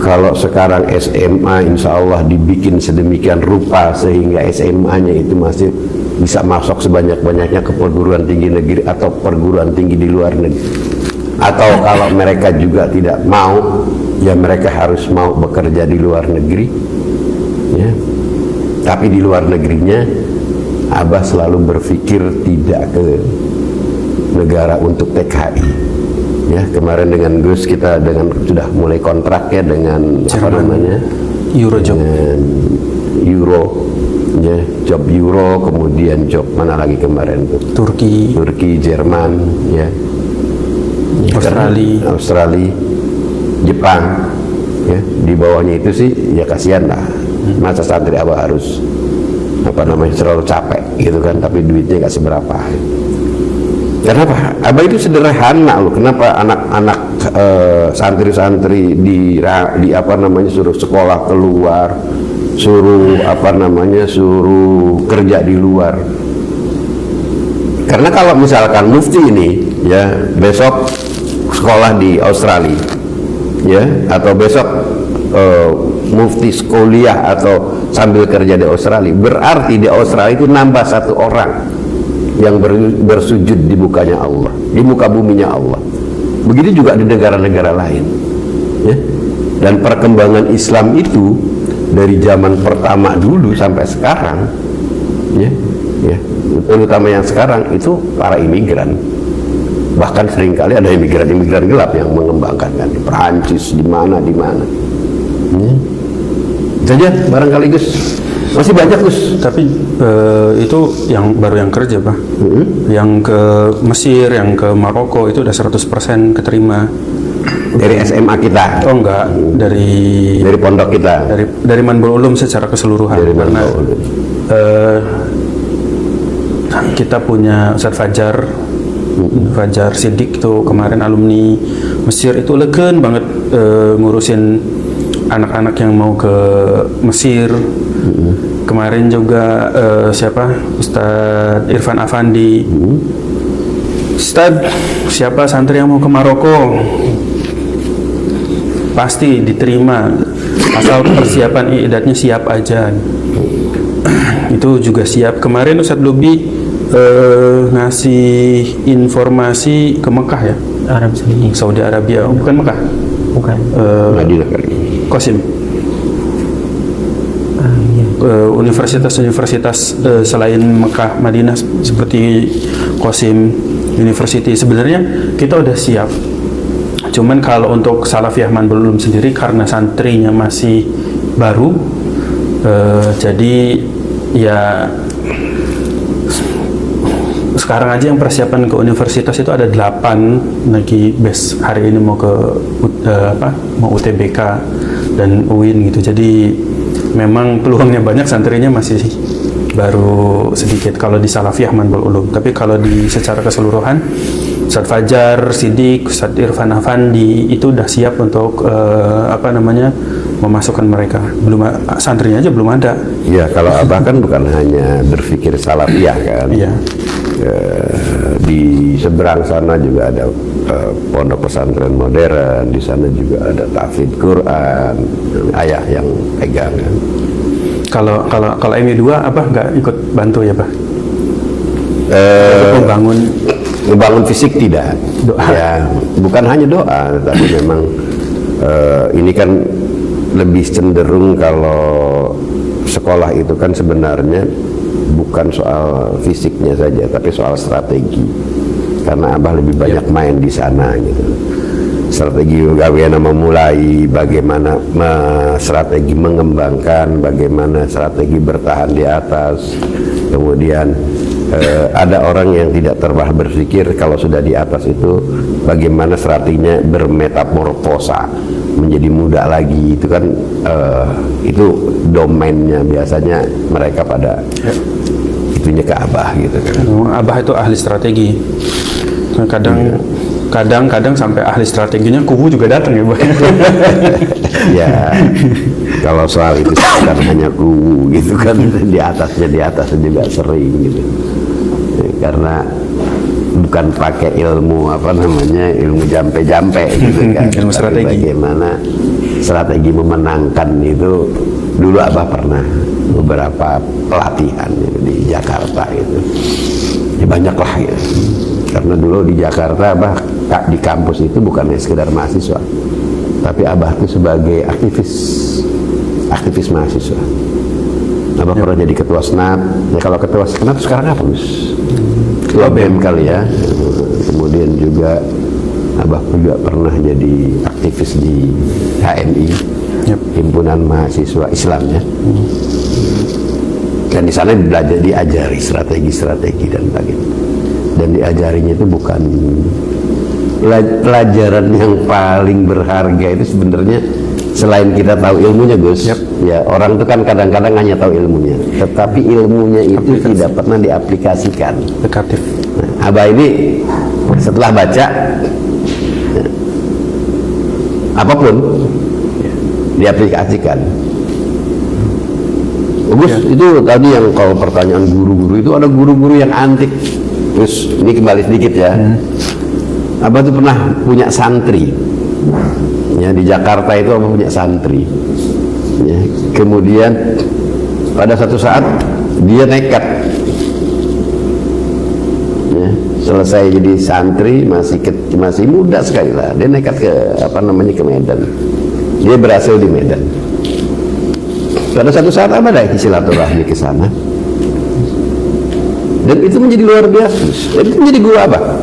Kalau sekarang SMA insya Allah dibikin sedemikian rupa sehingga SMA-nya itu masih bisa masuk sebanyak-banyaknya ke perguruan tinggi negeri atau perguruan tinggi di luar negeri. Atau kalau mereka juga tidak mau, ya mereka harus mau bekerja di luar negeri, ya. Tapi di luar negerinya abah selalu berpikir tidak ke negara untuk TKI. Ya, kemarin dengan Gus kita sudah mulai kontrak ya dengan Jerman, apa namanya Eurojob, dengan Euro, ya, job Euro, kemudian job mana lagi kemarin tuh? Turki, Jerman, ya, Australia, Jepang, ya. Di bawahnya itu sih ya kasihan lah, masa santri abah harus apa namanya terlalu capek gitu kan, tapi duitnya nggak seberapa. Kenapa? Abah itu sederhana loh. Kenapa anak-anak santri-santri di apa namanya suruh sekolah keluar, suruh kerja di luar? Karena kalau misalkan mufti ini ya besok sekolah di Australia, ya, atau besok mufti kuliah atau sambil kerja di Australia, berarti di Australia itu nambah 1 orang yang bersujud di mukanya Allah, di muka buminya Allah. Begitu juga di negara-negara lain, ya. Dan perkembangan Islam itu dari zaman pertama dulu sampai sekarang, ya, terutama yang sekarang itu para imigran. Bahkan seringkali ada imigran gelap yang mengembangkan, kan, di Perancis, di mana. Ya. Saja barangkali Gus. Masih banyak Gus. Tapi itu yang baru yang kerja Pak. Yang ke Mesir, yang ke Maroko itu udah 100% keterima. Dari SMA kita? Oh enggak, dari pondok kita. Dari Manbul Ulum secara keseluruhan. Dari karena kita punya Ustadz Fajar Siddiq itu kemarin alumni Mesir, itu legen banget ngurusin anak-anak yang mau ke Mesir. Kemarin juga Ustadz Irfan Afandi. Ustadz, siapa santri yang mau ke Maroko pasti diterima. asal persiapan iidatnya siap aja. Itu juga siap. Kemarin Ustadz Lubi ngasih informasi ke Mekah ya, Arab Saudi. Saudi Arabia, bukan Mekah, Bukan. Madinah kali. Qasim. Iya. Universitas-universitas selain Mekah, Madinah seperti Qasim University, sebenarnya kita udah siap. Cuman kalau untuk Salafiyah Manbul Ulum sendiri karena santrinya masih baru, jadi ya sekarang aja yang persiapan ke universitas itu ada 8 lagi bes hari ini mau ke mau UTBK dan UIN gitu. Jadi memang peluangnya banyak, santrinya masih baru sedikit kalau di Salafiyah Manbul Ulum. Tapi kalau di secara keseluruhan Ustadz Fajar Siddiq, Ustadz Irfan Afandi itu udah siap untuk memasukkan mereka. Belum santrinya aja belum ada. Ya, kalau Abah kan bukan hanya berpikir salafiyah kan. Iya. Di seberang sana juga ada pondok pesantren modern, di sana juga ada tahfidz Quran, ayah yang pegang kan. Kalau MI2 Abah nggak ikut bantu ya, Pak? Membangun fisik tidak. Doa. Ya, bukan hanya doa, tapi memang ini kan lebih cenderung kalau sekolah itu kan sebenarnya bukan soal fisiknya saja, tapi soal strategi. Karena Abah lebih banyak main di sana gitu. Strategi gaweana memulai, bagaimana strategi mengembangkan, bagaimana strategi bertahan di atas. Kemudian ada orang yang tidak terbah berpikir kalau sudah di atas itu bagaimana strateginya bermetamorfosa menjadi muda lagi. Itu kan itu domainnya biasanya mereka pada itunya ke Abah gitu kan. Abah itu ahli strategi. Kadang sampai ahli strateginya kubu juga datang ya, Bang. Ya, kalau soal itu bukan hanya kubu gitu kan, di atasnya juga sering gitu. Karena bukan pakai ilmu ilmu jampe-jampe gitu kan. Ilmu strategi. Bagaimana strategi memenangkan itu dulu Abah pernah beberapa pelatihan gitu, di Jakarta gitu. Ya banyak lah gitu. Karena dulu di Jakarta Abah di kampus itu bukan sekedar mahasiswa, tapi Abah itu sebagai aktivis mahasiswa. Abah pernah jadi ketua SNAP. Ya kalau ketua SNAP sekarang apa, Gus? Ketua BEM kali ya. Kemudian juga Abah juga pernah jadi aktivis di HMI, Himpunan Mahasiswa Islamnya. Dan di sana diajari strategi dan sebagainya. Dan diajarinya itu bukan pelajaran yang paling berharga itu sebenarnya selain kita tahu ilmunya, Gus. Ya, orang itu kan kadang-kadang hanya tahu ilmunya, tetapi ilmunya itu tidak pernah diaplikasikan. Dekatif. Nah, Abah ini setelah baca apapun diaplikasikan. Gus, itu tadi yang kalau pertanyaan guru-guru itu ada guru-guru yang antik. Terus ini kembali sedikit ya. Abah tuh pernah punya santri. Ya, di Jakarta itu Abah punya santri. Ya, kemudian pada satu saat dia nekat. Ya, selesai jadi santri masih muda sekali lah. Dia nekat ke ke Medan. Dia berhasil di Medan. Pada satu saat Abah ada silaturahmi ke sana. Dan itu menjadi luar biasa. Dan itu menjadi guru apa?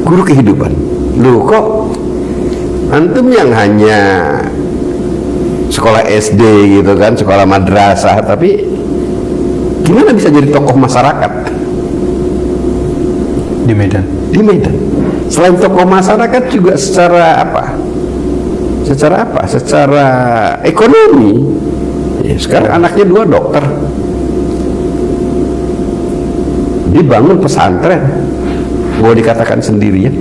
Guru kehidupan. Loh, kok antum yang hanya sekolah SD gitu kan, sekolah madrasah, tapi gimana bisa jadi tokoh masyarakat Di Medan. di Medan? Selain tokoh masyarakat juga secara apa? Secara ekonomi. Ya, sekarang anaknya 2 dokter. Dibangun pesantren, mau dikatakan sendirian.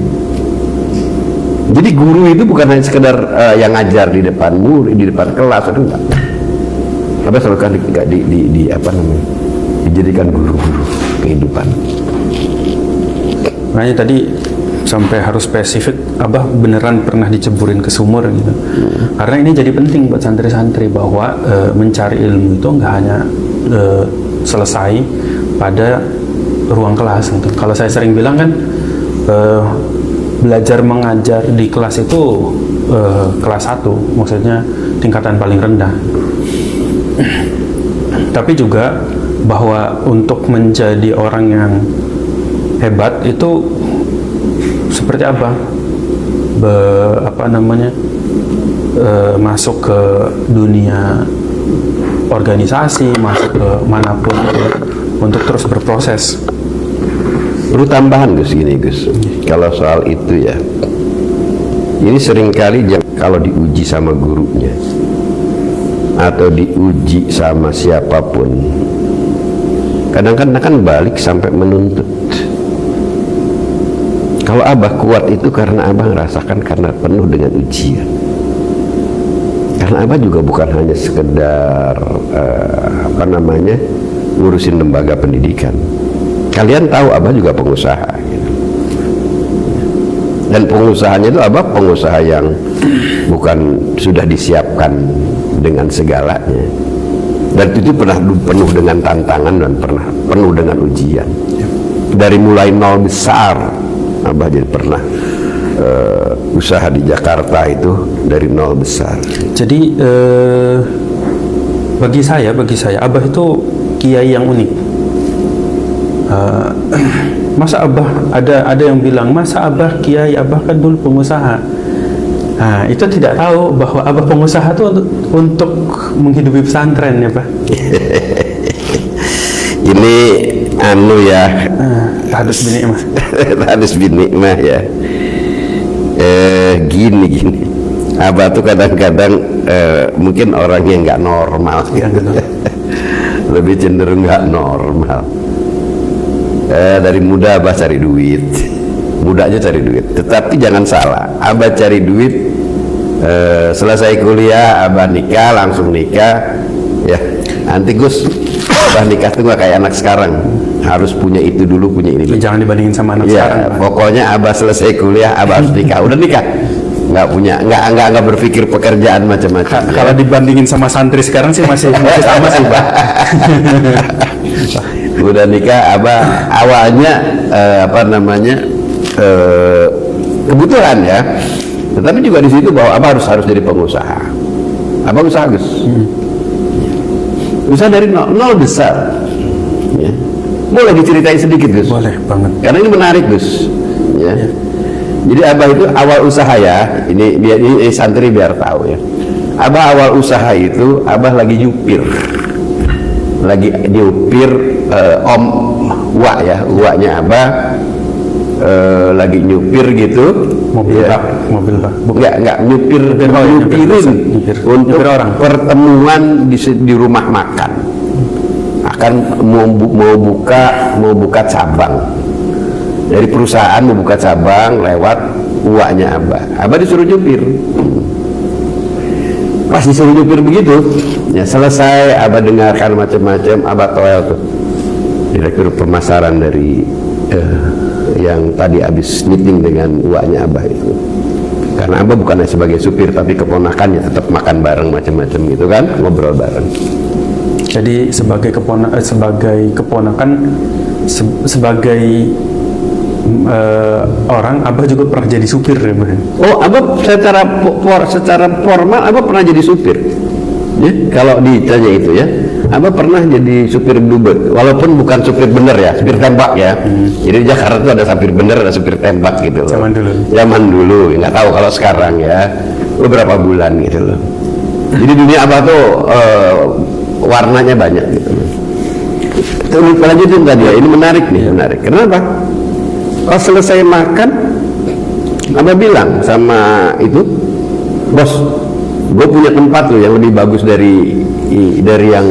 Jadi guru itu bukan hanya sekedar yang ngajar di depan murid, di depan kelas, itu enggak. Tapi selalu kan dijadikan guru-guru kehidupan. Makanya tadi sampai harus spesifik Abah beneran pernah diceburin ke sumur gitu. Karena ini jadi penting buat santri-santri bahwa mencari ilmu itu nggak hanya selesai pada ruang kelas gitu. Kalau saya sering bilang kan belajar mengajar di kelas itu kelas 1, maksudnya tingkatan paling rendah. Tapi juga bahwa untuk menjadi orang yang hebat itu seperti apa? Masuk ke dunia organisasi, masuk ke manapun itu, untuk terus berproses. Perlu tambahan Gus gini Gus, kalau soal itu ya, ini seringkali kalau diuji sama gurunya atau diuji sama siapapun, kadang-kadang kan balik sampai menuntut. Kalau Abah kuat itu karena Abah ngerasakan karena penuh dengan ujian. Karena Abah juga bukan hanya sekedar ngurusin lembaga pendidikan. Kalian tahu Abah juga pengusaha gitu. Dan pengusahanya itu Abah pengusaha yang bukan sudah disiapkan dengan segalanya, dan itu pernah penuh dengan tantangan dan pernah penuh dengan ujian. Dari mulai nol besar Abah jadi pernah usaha di Jakarta itu dari nol besar. Jadi bagi saya Abah itu kiai yang unik. Masa Abah ada yang bilang, masa Abah kiai, Abah kan dulu pengusaha. Nah, itu tidak tahu bahwa Abah pengusaha itu untuk menghidupi pesantren ya Pak. Ini Tahdus bin Ni'mah. Tahdus bin Ni'mah ya. Gini Abah tuh kadang-kadang mungkin orang yang nggak normal gitu. Lebih cenderung nggak normal. Dari muda Abah cari duit, muda aja cari duit. Tetapi jangan salah, Abah cari duit, selesai kuliah Abah nikah, langsung nikah ya. Nanti Gus, Abah nikah tuh nggak kayak anak sekarang, harus punya itu dulu, punya ini dulu. Jangan dibandingin sama anak ya, sekarang. pokoknya Abah selesai kuliah Abah harus nikah, udah nikah, nggak berpikir pekerjaan macam-macam. Kalau dibandingin sama santri sekarang sih masih sama sih Pak. Udah nikah Abah awalnya kebutuhan ya, tetapi juga di situ bahwa Abah harus jadi pengusaha. Abah usaha Gus, usaha dari nol besar ya. Boleh diceritain sedikit Gus? Boleh banget, karena ini menarik Gus ya. Jadi Abah itu awal usaha ya, ini santri biar tahu ya. Abah awal usaha itu Abah lagi nyupir Om Wak ya, Waknya Abah lagi nyupir gitu, mobil ya. Bak Enggak nyupirin untuk orang pertemuan di rumah makan, akan mau buka cabang dari perusahaan, mau buka cabang lewat Waknya Abah disuruh nyupir. Pas disuruh nyupir begitu ya, selesai Abah dengarkan macam-macam, Abah toel tuh direktur pemasaran dari yang tadi habis meeting dengan Waknya Abah itu. Karena Abah bukan hanya sebagai supir, tapi keponakannya tetap makan bareng macam-macam gitu kan, ngobrol bareng. Jadi sebagai keponakan, sebagai orang, Abah juga pernah jadi supir ya Bang? Oh, Abah secara formal Abah pernah jadi supir ya, kalau ditanya itu ya. Abah pernah jadi supir Bluebird, walaupun bukan supir bener ya, supir tembak ya. Jadi di Jakarta tuh ada supir bener, ada supir tembak gitu loh. Zaman dulu, nggak tahu kalau sekarang ya, beberapa bulan gitu loh. Jadi dunia Abah tuh warnanya banyak gitu loh. Lanjutin tadi ya, ini menarik nih, menarik. Kenapa? Pas selesai makan, Abah bilang sama itu, bos, gue punya tempat loh yang lebih bagus dari yang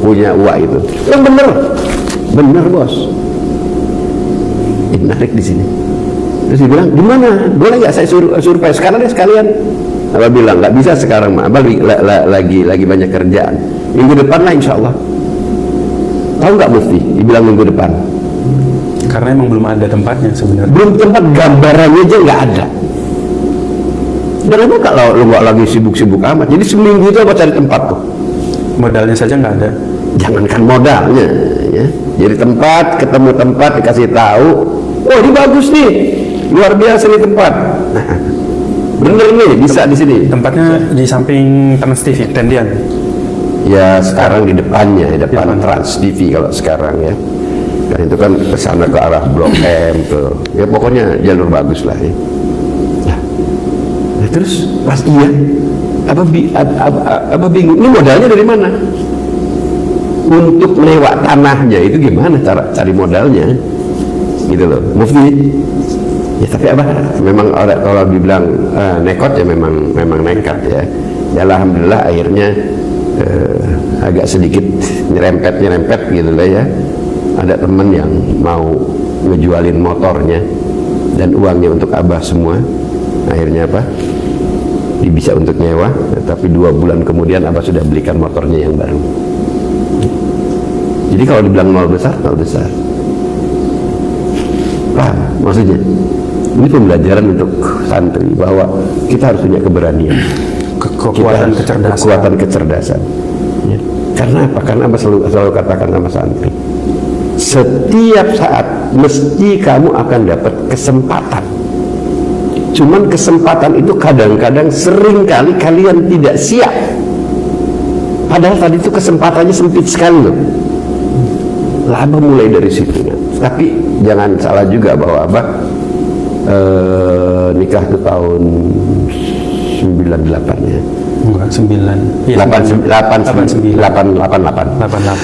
punya Uwa itu. Yang bener bos. Menarik di sini. Terus dia bilang, gimana? Boleh nggak saya survei sekarang deh sekalian? Abah bilang nggak bisa sekarang, Abah lagi banyak kerjaan. Minggu depan lah insya Allah. Tahu nggak Mufti? Dibilang minggu depan. Karena emang belum ada tempatnya sebenarnya. Belum tempat, gambarannya aja nggak ada. Dan emang kalau lu nggak lagi sibuk-sibuk amat, jadi seminggu itu apa cari tempat tuh? Modalnya saja nggak ada. Jangankan modalnya, ya. Jadi tempat, ketemu tempat, dikasih tahu, oh ini bagus nih, luar biasa nih tempat. Bener nih, bisa di sini. Tempatnya di samping Trans TV, Tendian. Ya sekarang di depannya, di depan Depan. Trans TV kalau sekarang ya. Dan itu kan ke sana ke arah Blok M ke, ya pokoknya jalur bagus lah ya. Nah, terus pas iya, apa bingung, ini modalnya dari mana? Untuk lewat tanahnya itu gimana cara cari modalnya? Gitu loh, Mufti. Ya tapi memang orang kalau dibilang nekot ya memang nekat ya. Ya alhamdulillah akhirnya agak sedikit nyerempet gitu lah ya. Ada teman yang mau ngejualin motornya dan uangnya untuk Abah semua. Akhirnya bisa untuk nyewa, tapi 2 bulan kemudian Abah sudah belikan motornya yang baru. Jadi kalau dibilang nol besar. Paham maksudnya? Ini pembelajaran untuk santri bahwa kita harus punya keberanian, kekuatan kecerdasan. Ya. Karena apa? Karena Abah selalu katakan sama santri, setiap saat mesti kamu akan dapat kesempatan. Cuman kesempatan itu kadang-kadang seringkali kalian tidak siap. Padahal tadi itu kesempatannya sempit sekali loh. Abah mulai dari situ ya. Tapi jangan salah juga bahwa Abah nikah itu tahun 98 ya. Enggak, 9. Iya, 88. 88.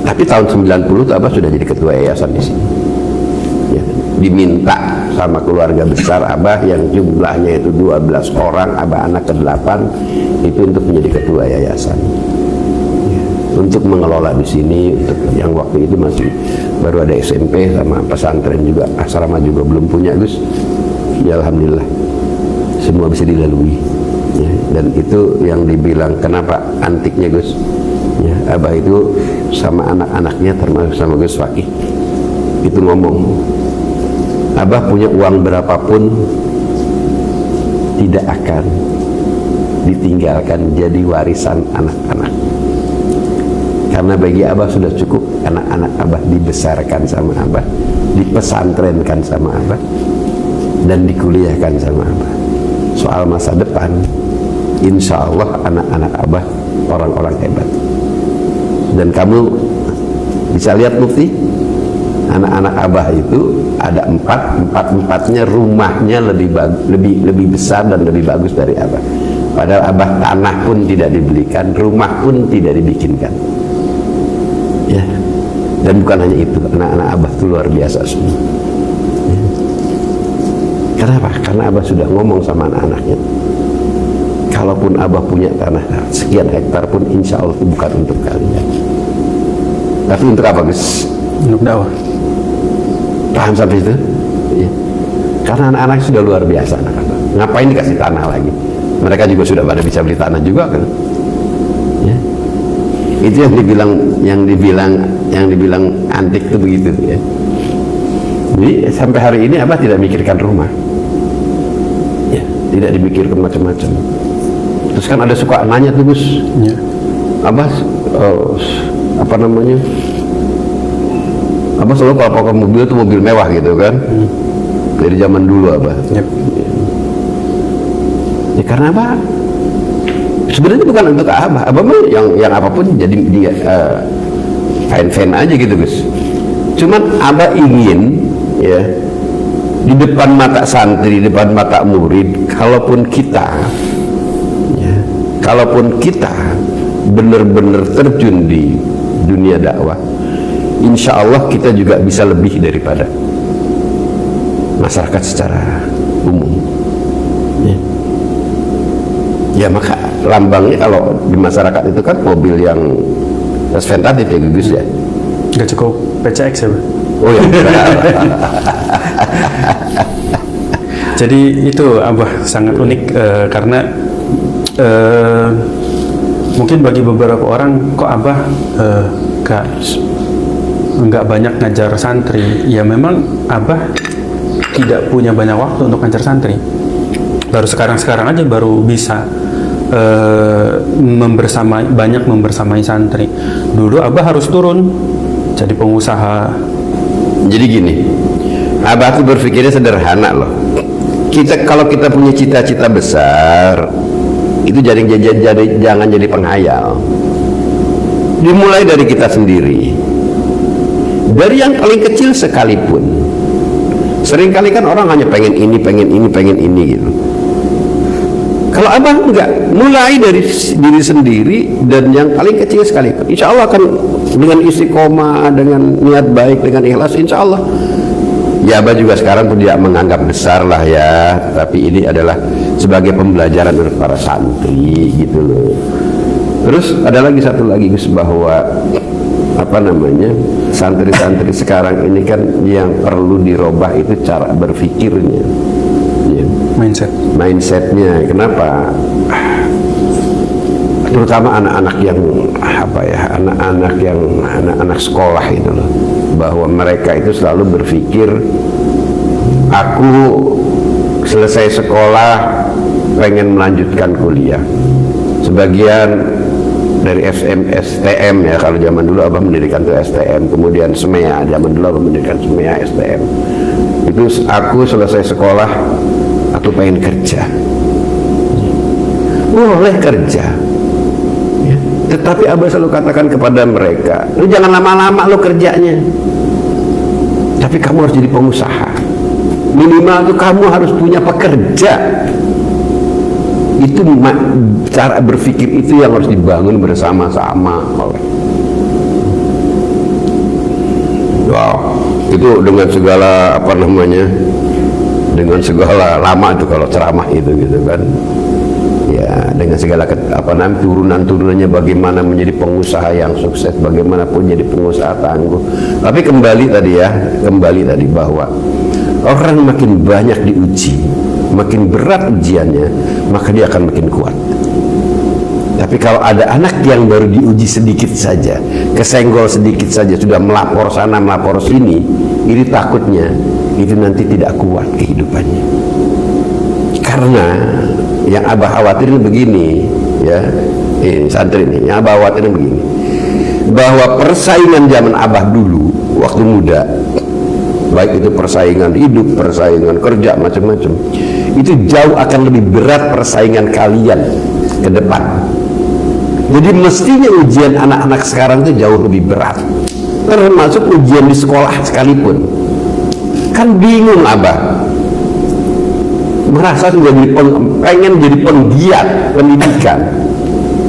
Tapi tahun 90 tuh Abah sudah jadi ketua yayasan di sini. Ya, diminta sama keluarga besar Abah yang jumlahnya itu 12 orang, Abah anak ke-8 itu untuk menjadi ketua yayasan. Ya, untuk mengelola di sini, untuk yang waktu itu masih baru ada SMP sama pesantren juga, asrama juga belum punya Gus. Ya alhamdulillah semua bisa dilalui. Ya, dan itu yang dibilang kenapa antiknya Gus. Ya, Abah itu sama anak-anaknya termasuk sama Gus Fakih itu ngomong, Abah punya uang berapapun tidak akan ditinggalkan jadi warisan anak-anak, karena bagi Abah sudah cukup anak-anak Abah dibesarkan sama Abah, dipesantrenkan sama Abah, dan dikuliahkan sama Abah. Soal masa depan, insya Allah anak-anak Abah orang-orang hebat. Dan kamu bisa lihat Mufti, anak-anak Abah itu ada 4-empatnya rumahnya lebih besar dan lebih bagus dari Abah. Padahal Abah tanah pun tidak dibelikan, rumah pun tidak dibikinkan. Ya. Dan bukan hanya itu, anak-anak Abah itu luar biasa semua. Ya. Kenapa? Karena Abah sudah ngomong sama anak-anaknya, kalaupun Abah punya tanah sekian hektar pun insya Allah itu bukan untuk kalian, tapi untuk apa Gus? Untuk dakwah. Paham sampai itu? Ya. Karena anak-anak sudah luar biasa anak-anak. Ngapain dikasih tanah lagi? Mereka juga sudah pada bisa beli tanah juga kan? Ya. Itu yang dibilang antik itu begitu ya. Jadi sampai hari ini Abah tidak mikirkan rumah. Ya, tidak dimikirkan macam-macam. Terus kan ada suka nanya tuh Gus. Ya. Abah apa namanya? Abah selalu kalau pakai mobil itu mobil mewah gitu kan. Dari zaman dulu Abah. Yep. Ya karena apa? Sebenarnya bukan untuk Abah mah yang apapun jadi dia fine aja gitu Gus. Cuman Abah ingin ya di depan mata santri, di depan mata murid, kalaupun kita benar-benar terjun di dunia dakwah, insya Allah kita juga bisa lebih daripada masyarakat secara umum. Ya maka lambangnya kalau di masyarakat itu kan mobil yang representatif ya Gus ya. Nggak cukup PCX ya, Bang? Oh ya. Jadi itu Abah sangat unik karena mungkin bagi beberapa orang kok Abah nggak banyak ngajar santri, ya memang Abah tidak punya banyak waktu untuk ngajar santri. Baru sekarang aja baru bisa banyak membersamai santri. Dulu Abah harus turun jadi pengusaha. Jadi gini, Abah tuh berpikirnya sederhana loh. Kalau kita punya cita-cita besar, itu jangan jadi penghayal. Dimulai dari kita sendiri, dari yang paling kecil sekalipun. Seringkali kan orang hanya pengen ini gitu. Kalau Abah enggak, mulai dari diri sendiri dan yang paling kecil sekalipun, insya Allah akan dengan istiqomah, dengan niat baik, dengan ikhlas, insya Allah. Ya Abah juga sekarang pun tidak menganggap besar lah ya, tapi ini adalah sebagai pembelajaran untuk para santri gitu loh. Terus ada lagi satu lagi Gus, bahwa santri-santri sekarang ini kan yang perlu dirubah itu cara berpikirnya ya. Mindsetnya. Kenapa? Terutama anak-anak yang anak-anak sekolah itu loh, bahwa mereka itu selalu berpikir, aku selesai sekolah pengen melanjutkan kuliah. Sebagian dari STM ya, kalau zaman dulu Abah mendirikan tuh STM, kemudian SMEA, zaman dulu Abah mendirikan SMEA, STM. Itu aku selesai sekolah, aku pengen kerja. Boleh kerja ya. Tetapi Abah selalu katakan kepada mereka, lu jangan lama-lama lo kerjanya, tapi kamu harus jadi pengusaha. Minimal tuh kamu harus punya pekerja. Itu cara berpikir itu yang harus dibangun bersama-sama. Wow, itu dengan segala dengan segala lama itu kalau ceramah itu gitu kan. Ya, dengan segala turunan-turunannya, bagaimana menjadi pengusaha yang sukses, bagaimanapun jadi pengusaha tangguh. Tapi kembali tadi bahwa orang makin banyak diuji, makin berat ujiannya, maka dia akan makin kuat. Tapi kalau ada anak yang baru diuji sedikit saja, kesenggol sedikit saja, sudah melapor sana melapor sini, ini takutnya itu nanti tidak kuat kehidupannya. Karena yang Abah khawatirin begini ya, santri ini, yang Abah khawatirin begini, bahwa persaingan zaman Abah dulu waktu muda, baik itu persaingan hidup, persaingan kerja, macam-macam, itu jauh akan lebih berat persaingan kalian ke depan. Jadi mestinya ujian anak-anak sekarang itu jauh lebih berat, termasuk ujian di sekolah sekalipun. Kan bingung Abah, merasa sudah pengen jadi penggiat pendidikan,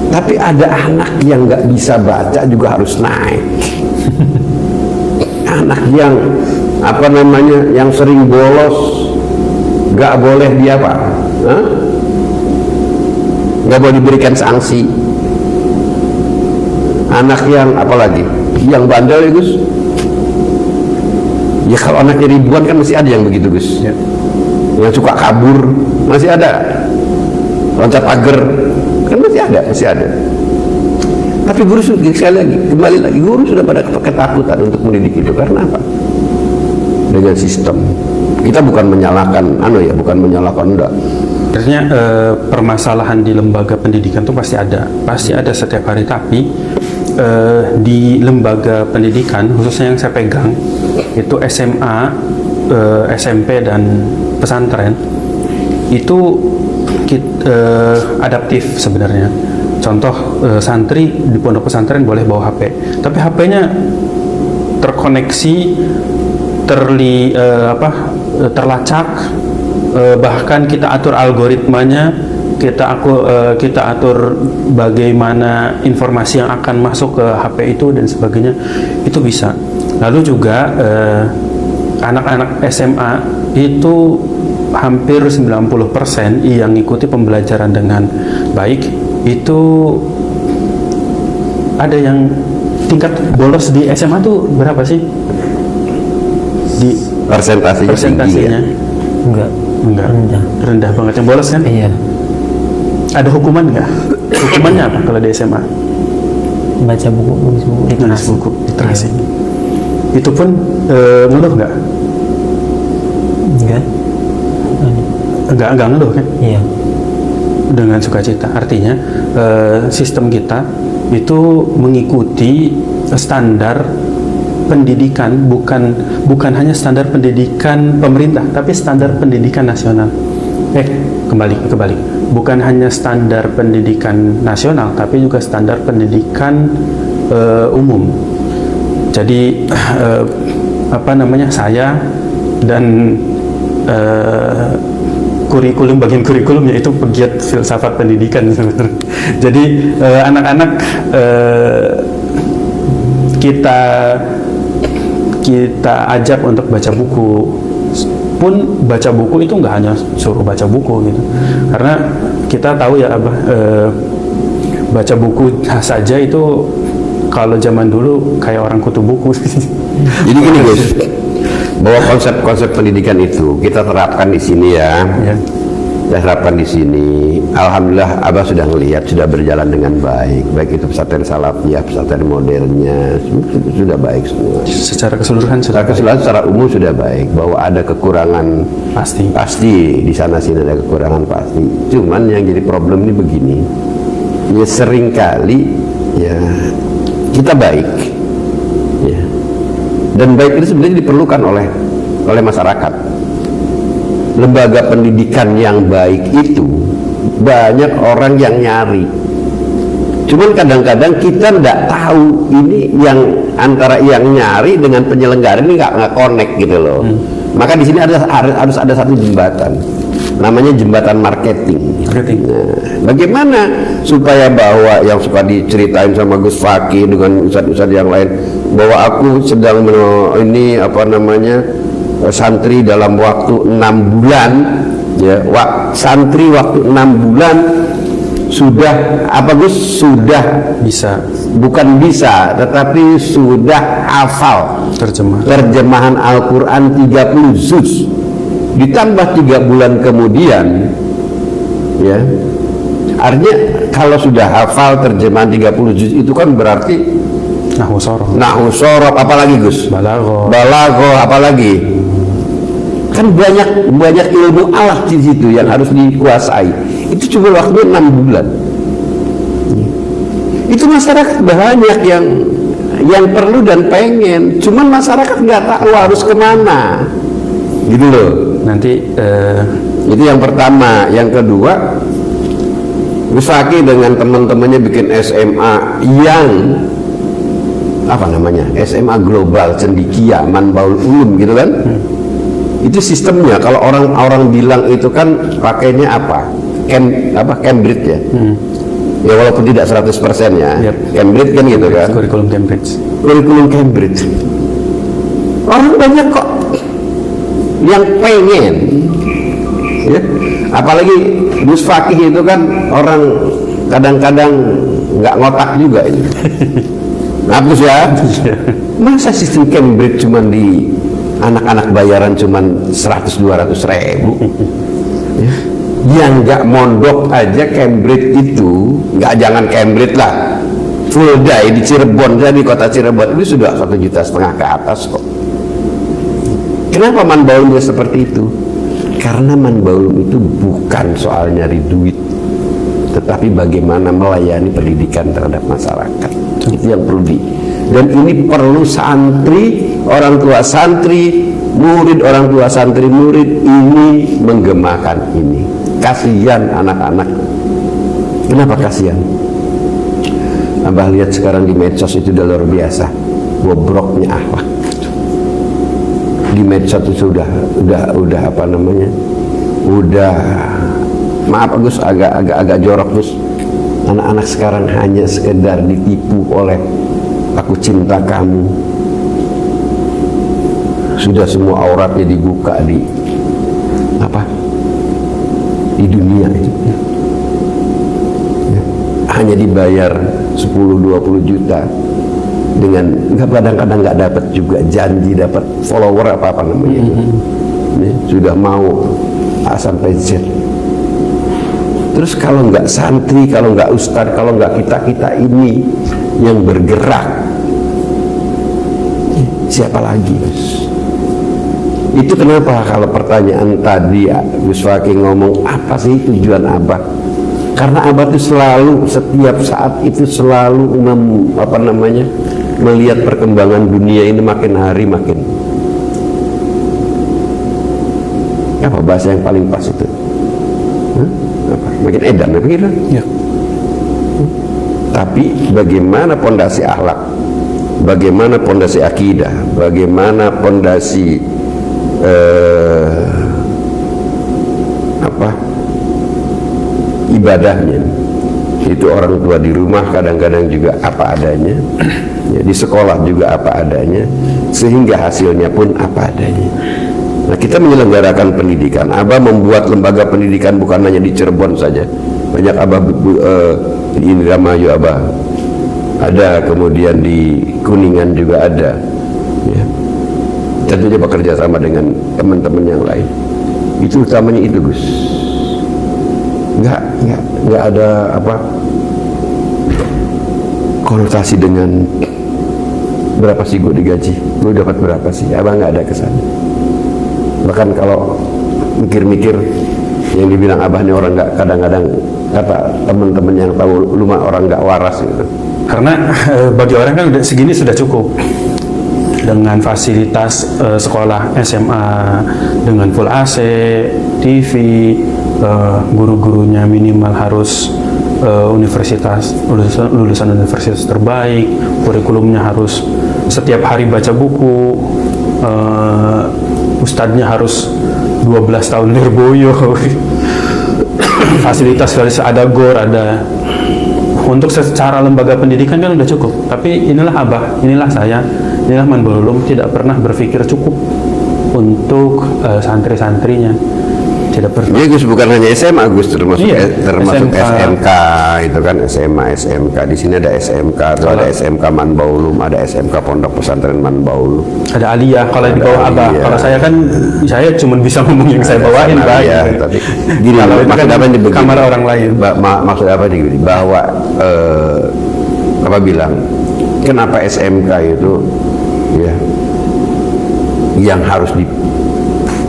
tapi ada anak yang nggak bisa baca juga harus naik. Anak yang yang sering bolos nggak boleh nggak boleh diberikan sanksi. Anak yang yang bandel ya Gus. Ya kalau anaknya ribuan kan masih ada yang begitu Gus ya. Yang suka kabur masih ada, loncat pagar kan masih ada. Tapi guru kembali lagi guru sudah pada ketakutan untuk mendidik itu. Karena apa? Dengan sistem. Kita bukan menyalahkan enggak. Artinya permasalahan di lembaga pendidikan itu pasti ada setiap hari. Tapi di lembaga pendidikan khususnya yang saya pegang itu SMA, SMP dan pesantren itu adaptif sebenarnya. Contoh santri di pondok pesantren boleh bawa HP, tapi HP-nya terkoneksi, terlacak, bahkan kita atur algoritmanya, kita atur bagaimana informasi yang akan masuk ke HP itu dan sebagainya, itu bisa. Lalu juga anak-anak SMA itu hampir 90% yang ngikuti pembelajaran dengan baik. Itu ada yang tingkat bolos di SMA tuh berapa sih? Di persentasinya ya? Enggak rendah banget yang bolos kan? Iya. Ada hukuman nggak? Hukumannya apa kalau di SMA? baca buku, nulis buku, nulis literasi. buku literasi. Itu pun ngeluh nggak? Enggak ngeluh kan? Iya. Dengan sukacita. Artinya sistem kita itu mengikuti standar pendidikan, bukan hanya standar pendidikan pemerintah, tapi standar pendidikan nasional. Kembali. Bukan hanya standar pendidikan nasional, tapi juga standar pendidikan umum. Jadi saya dan bagian kurikulumnya itu pegiat filsafat pendidikan sebenarnya. Jadi anak-anak kita ajak untuk baca buku. Pun baca buku itu nggak hanya suruh baca buku gitu, karena kita tahu ya baca buku saja itu kalau zaman dulu kayak orang kutu buku. Jadi gini guys, bahwa konsep-konsep pendidikan itu kita terapkan di sini ya. Kita terapkan di sini. Alhamdulillah Abah sudah melihat sudah berjalan dengan baik itu pesantren salafiyah, pesantren modernnya sudah baik semua. Secara keseluruhan secara umum sudah baik. Bahwa ada kekurangan pasti di sana sini ada kekurangan pasti. Cuman yang jadi problem ini begini, ya seringkali ya kita baik, ya, dan baik itu sebenarnya diperlukan oleh masyarakat. Lembaga pendidikan yang baik itu banyak orang yang nyari. Cuman kadang-kadang kita tidak tahu ini yang antara yang nyari dengan penyelenggara ini nggak connect gitu loh. Maka di sini harus ada satu jembatan, namanya jembatan marketing. Nah, bagaimana supaya bahwa yang suka diceritain sama Gus Fakih dengan ustadz-ustadz yang lain bahwa aku sedang santri dalam waktu 6 bulan ya, santri waktu 6 bulan sudah sudah bisa, bukan bisa tetapi sudah hafal terjemahan Al-Quran 30 juz, ditambah 3 bulan kemudian ya, artinya kalau sudah hafal terjemahan 30 juz itu kan berarti Nahwu sorof, apalagi Gus? Balaghah, apalagi? Kan banyak ilmu Allah di situ yang harus dikuasai. Itu cuma waktu 6 bulan. Itu masyarakat banyak yang perlu dan pengen, cuman masyarakat nggak tahu harus kemana, gitu loh. Nanti itu yang pertama. Yang kedua, Gus Fakih dengan teman-temannya bikin SMA yang SMA Global Cendikia Manbaul Ulum gitu kan. Itu sistemnya kalau orang bilang itu kan pakainya Cambridge ya. Ya walaupun tidak 100% ya. Cambridge kan gitu kan. Kurikulum Cambridge. Orang banyak kok yang pengen ya. Apalagi Gus Fakih itu kan orang kadang-kadang nggak ngotak juga ini. Hapus ya. Masa sistem Cambridge cuman di anak-anak bayaran cuman 100-200 ribu ya. Yang nggak mondok aja Cambridge itu jangan Cambridge lah, full day di Cirebon, di kota Cirebon itu sudah 1,5 juta ke atas kok. Kenapa Manbaulum seperti itu? Karena Manbaulum itu bukan soal nyari duit, tetapi bagaimana melayani pendidikan terhadap masyarakat. Itu yang perlu dan ini perlu santri, orang tua santri, murid, orang tua santri, murid ini menggemakan ini. Kasihan anak-anak. Kenapa kasihan? Abah lihat sekarang di medsos itu udah luar biasa, bobroknya akhlak. Di medsos itu udah maaf Gus, agak jorok Gus. Anak-anak sekarang hanya sekedar ditipu oleh aku cinta kamu. Sudah semua auratnya dibuka di dunia itu. Ya. Hanya dibayar 10-20 juta dengan kadang-kadang nggak dapat juga janji dapat follower apa namanya itu. Ya, sudah mau A sampai Z. Terus kalau nggak santri, kalau nggak ustadz, kalau nggak kita ini yang bergerak. Siapa lagi, Gus? Itu kenapa kalau pertanyaan tadi Gus Fakih ngomong apa sih tujuan Abah? Karena Abah itu selalu setiap saat itu selalu melihat perkembangan dunia ini makin hari makin apa bahasa yang paling pas itu? Apa? Makin edan, begitu? Ya. Tapi bagaimana pondasi akhlak, bagaimana pondasi akidah, bagaimana pondasi ibadahnya, itu orang tua di rumah kadang-kadang juga apa adanya, ya, di sekolah juga apa adanya, sehingga hasilnya pun apa adanya. Nah, kita menyelenggarakan pendidikan. Abah membuat lembaga pendidikan bukan hanya di Cirebon saja. Banyak Abah di Indramayu Abah ada, kemudian di Kuningan juga ada. Ya. Tentunya bekerja sama dengan teman-teman yang lain. Itu utamanya itu, Gus. Nggak ada konotasi dengan berapa sih gue digaji, gue dapat berapa sih. Abah nggak ada kesana. Bahkan kalau mikir-mikir yang dibilang Abah ini orang nggak, kadang-kadang kata teman-teman yang tahu lu mah orang nggak waras gitu. Karena bagi orang kan udah segini sudah cukup dengan fasilitas sekolah SMA dengan full AC, TV, guru-gurunya minimal harus lulusan universitas terbaik, kurikulumnya harus setiap hari baca buku, ustadznya harus 12 tahun Lirboyo. Fasilitas ada GOR, ada. Untuk secara lembaga pendidikan kan udah cukup. Tapi inilah Abah, inilah saya, inilah Manbolulum tidak pernah berpikir cukup untuk santri-santrinya. Tidak pernah. Jadi Gus bukan hanya SMA, Gus termasuk SMK. SMK itu kan SMA, SMK. Di sini ada SMK, ada SMK Manbolulum, ada SMK Pondok Pesantren Manbolulum. Ada aliyah kalau di bawah Abah. Aliyah. Kalau saya cuma bisa ngomong yang saya bawain, Pak. Ya, tapi gini, maksud kan apa nih begini? kamar orang lain. Maksud apa nih begini? Bahwa apa bilang? Kenapa SMK itu ya yang harus di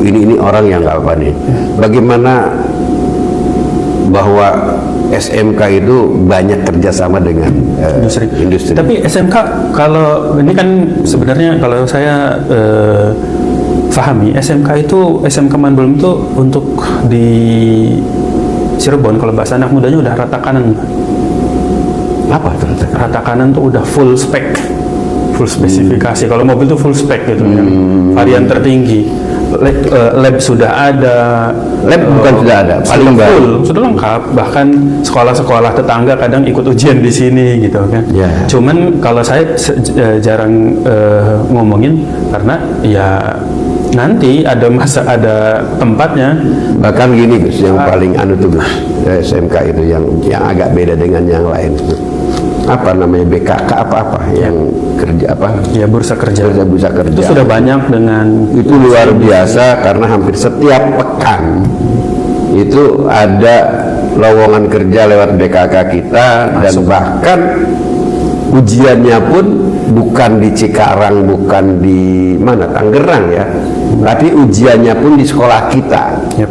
ini orang yang nggak apa nih? Bagaimana bahwa SMK itu banyak kerjasama dengan industri. Tapi SMK kalau ini kan sebenarnya kalau saya pahami SMK itu SMK Manbolulum itu untuk di Cirebon kalau bahasa anak mudanya udah rata kanan. Apa itu rata kanan tuh udah full spek, full spesifikasi. Kalau mobil tuh full spek gitu ya, varian tertinggi. Lab sudah ada, lab bukan sudah ada, paling full, sudah lengkap. Bahkan sekolah-sekolah tetangga kadang ikut ujian di sini gitu kan. Yeah. Cuman kalau saya jarang ngomongin karena ya nanti ada tempatnya. Bahkan gini Gus, yang paling tuh Gus, SMK itu yang agak beda dengan yang lain. Apa namanya BKK apa yang kerja apa? Ya bursa kerja. Bursa kerja. Itu sudah banyak dengan itu luar biasa karena hampir setiap pekan itu ada lowongan kerja lewat BKK kita. Masuk. Dan bahkan ujiannya pun bukan di Cikarang, bukan di mana Tangerang ya, tapi ujiannya pun di sekolah kita. Yep.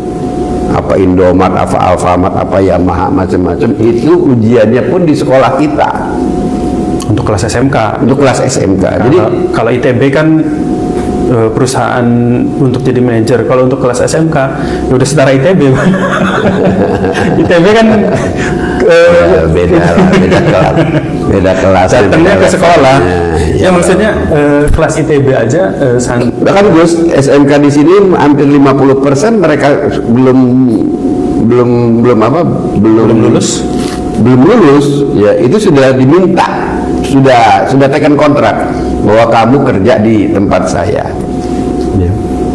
Apa Indomaret, apa Alfamart, apa Yamaha, macam-macam itu ujiannya pun di sekolah kita. Untuk kelas SMK. Untuk kelas SMK. Jadi kalau ITB kan perusahaan untuk jadi manajer. Kalau untuk kelas SMK ya udah setara ITB. ITB kan beda kelas. Datangnya ke sekolah. Ya maksudnya kelas ITB aja bahkan Gus, SMK di sini hampir 50% mereka belum lulus. Belum lulus, ya itu sudah diminta, sudah tekan kontrak bahwa kamu kerja di tempat saya.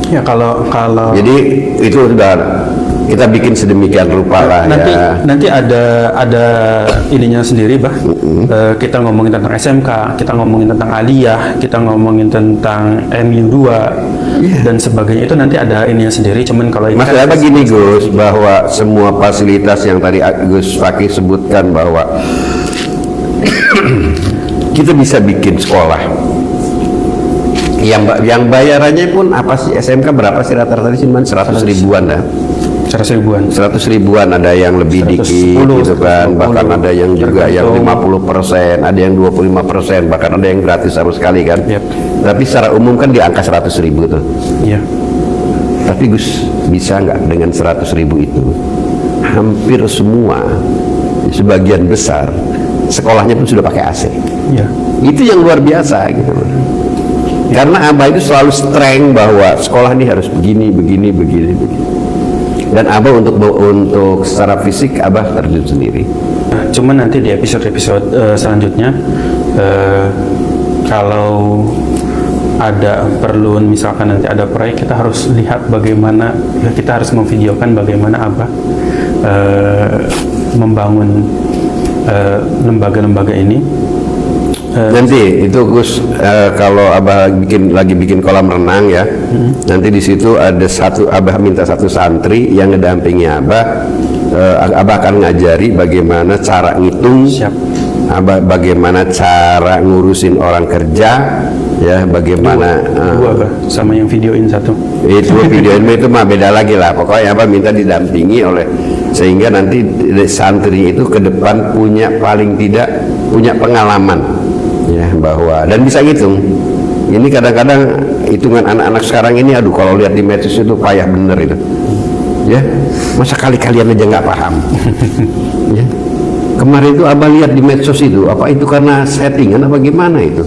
Ya kalau jadi itu sudah kita bikin sedemikian rupa lah nanti ada ininya sendiri bah. Kita ngomongin tentang SMK, kita ngomongin tentang aliyah, kita ngomongin tentang MU2 dan sebagainya, itu nanti ada ininya sendiri. Cuman kalau ini maksudnya apa gini Gus, bahwa semua fasilitas yang tadi Gus Fakih sebutkan bahwa kita bisa bikin sekolah yang bayarannya pun apa sih, SMK berapa sih rata-rata di sini? 100 ribuan dah. 100 ribuan. 100 ribuan, ada yang lebih 110, dikit gitu kan, 120, bahkan ada yang juga yang 50%, ada yang 25%, bahkan ada yang gratis sama sekali kan. Yep. Tapi secara umum kan di angka 100 ribu tuh. Iya. Tapi Gus, bisa nggak dengan 100 ribu itu hampir semua, sebagian besar sekolahnya pun sudah pakai AC. Iya. Itu yang luar biasa gitu. Karena Abah itu selalu strength bahwa sekolah ini harus begini. Dan Abah untuk secara fisik Abah terjun sendiri. Cuman nanti di episode selanjutnya kalau ada perlu, misalkan nanti ada proyek, kita harus lihat bagaimana, kita harus memvideokan bagaimana Abah membangun lembaga-lembaga ini. Nanti itu Gus, kalau Abah lagi bikin kolam renang ya, nanti di situ ada Abah minta satu santri yang ngedampingi Abah. Abah akan ngajari bagaimana cara ngitung, Abah bagaimana cara ngurusin orang kerja, ya bagaimana dua Abah sama yang videoin satu. Itu videoin itu mah beda lagi lah. Pokoknya Abah minta didampingi oleh, sehingga nanti santri itu ke depan paling tidak punya pengalaman. Ya, bahwa dan bisa ngitung. Ini kadang-kadang hitungan anak-anak sekarang ini, aduh kalau lihat di medsos itu payah bener itu. Ya, masa kali-kalian aja nggak paham. Ya. Kemarin itu Abah lihat di medsos itu, apa itu karena settingan apa gimana itu?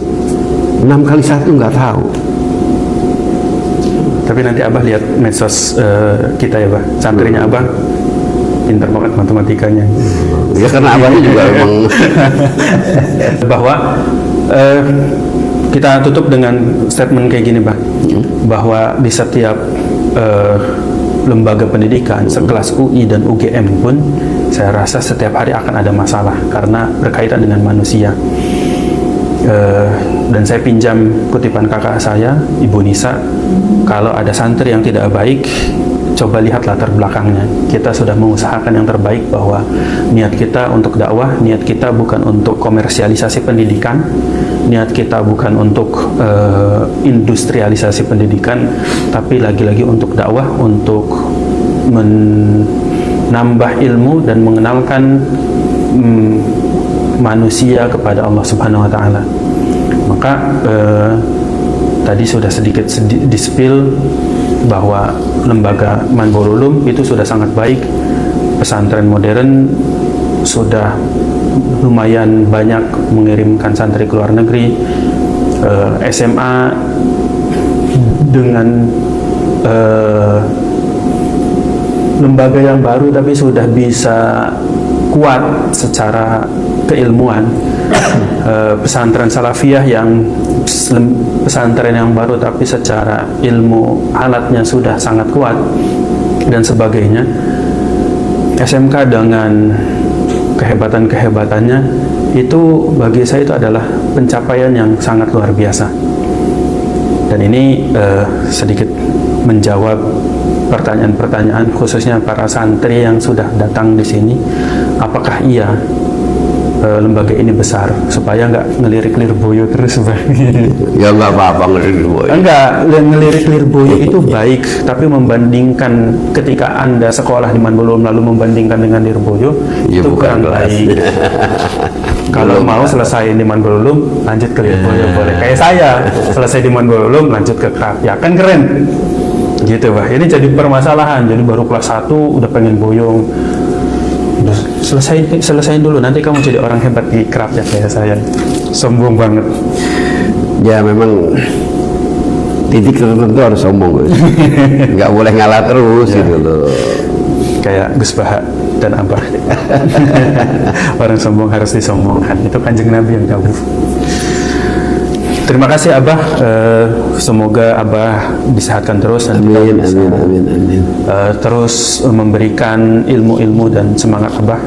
6 kali 1 nggak tahu. Tapi nanti Abah lihat medsos kita ya, Bah. Santrinya Abah pintar banget matematikanya. Ya karena Abahnya juga memang bahwa kita tutup dengan statement kayak gini, Bah. Bahwa di setiap lembaga pendidikan sekelas UI dan UGM pun saya rasa setiap hari akan ada masalah karena berkaitan dengan manusia. Dan saya pinjam kutipan kakak saya, Ibu Nisa, kalau ada santri yang tidak baik, coba lihat latar belakangnya. Kita sudah mengusahakan yang terbaik, bahwa niat kita untuk dakwah, niat kita bukan untuk komersialisasi pendidikan, niat kita bukan untuk industrialisasi pendidikan, tapi lagi-lagi untuk dakwah, untuk menambah ilmu dan mengenalkan manusia kepada Allah Subhanahu wa Ta'ala. Maka tadi sudah sedikit di-spill bahwa lembaga Manbaul Ulum itu sudah sangat baik. Pesantren modern sudah lumayan banyak mengirimkan santri ke luar negeri. SMA dengan lembaga yang baru tapi sudah bisa kuat secara keilmuan. Pesantren salafiyah yang pesantren yang baru tapi secara ilmu alatnya sudah sangat kuat dan sebagainya. SMK dengan kehebatan-kehebatannya itu bagi saya itu adalah pencapaian yang sangat luar biasa. Dan ini sedikit menjawab pertanyaan-pertanyaan khususnya para santri yang sudah datang di sini. Apakah iya lembaga ini besar, supaya nggak ngelirik Lirboyo terus, Bang? Ya nggak apa-apa ngelirik Lirboyo. Enggak, ngelirik Lirboyo itu baik, tapi membandingkan ketika Anda sekolah di Manbaul Ulum lalu membandingkan dengan Lirboyo, ya, itu kurang baik. Kalau mau selesai di Manbaul Ulum, lanjut ke Lirboyo boleh. Kayak saya, selesai di Manbaul Ulum, lanjut ke Kraf, ya kan keren. Gitu, Bah. Ini jadi permasalahan, jadi baru kelas 1 udah pengen boyong. Selesaiin dulu, nanti kamu jadi orang hebat di Kraf ya kayak saya. Sombong banget. Ya memang titik tertentu harus sombong, Gus. Nggak boleh ngalah terus gitu loh. Kayak Gus Baha dan Abah. Orang sombong harus disombongkan. Itu Kanjeng Nabi yang jauh. Terima kasih Abah, semoga Abah disehatkan terus dan amin. terus memberikan ilmu-ilmu dan semangat Abah.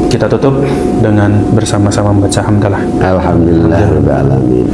Kita tutup dengan bersama-sama membaca hamdalah. Alhamdulillah rabbil alamin.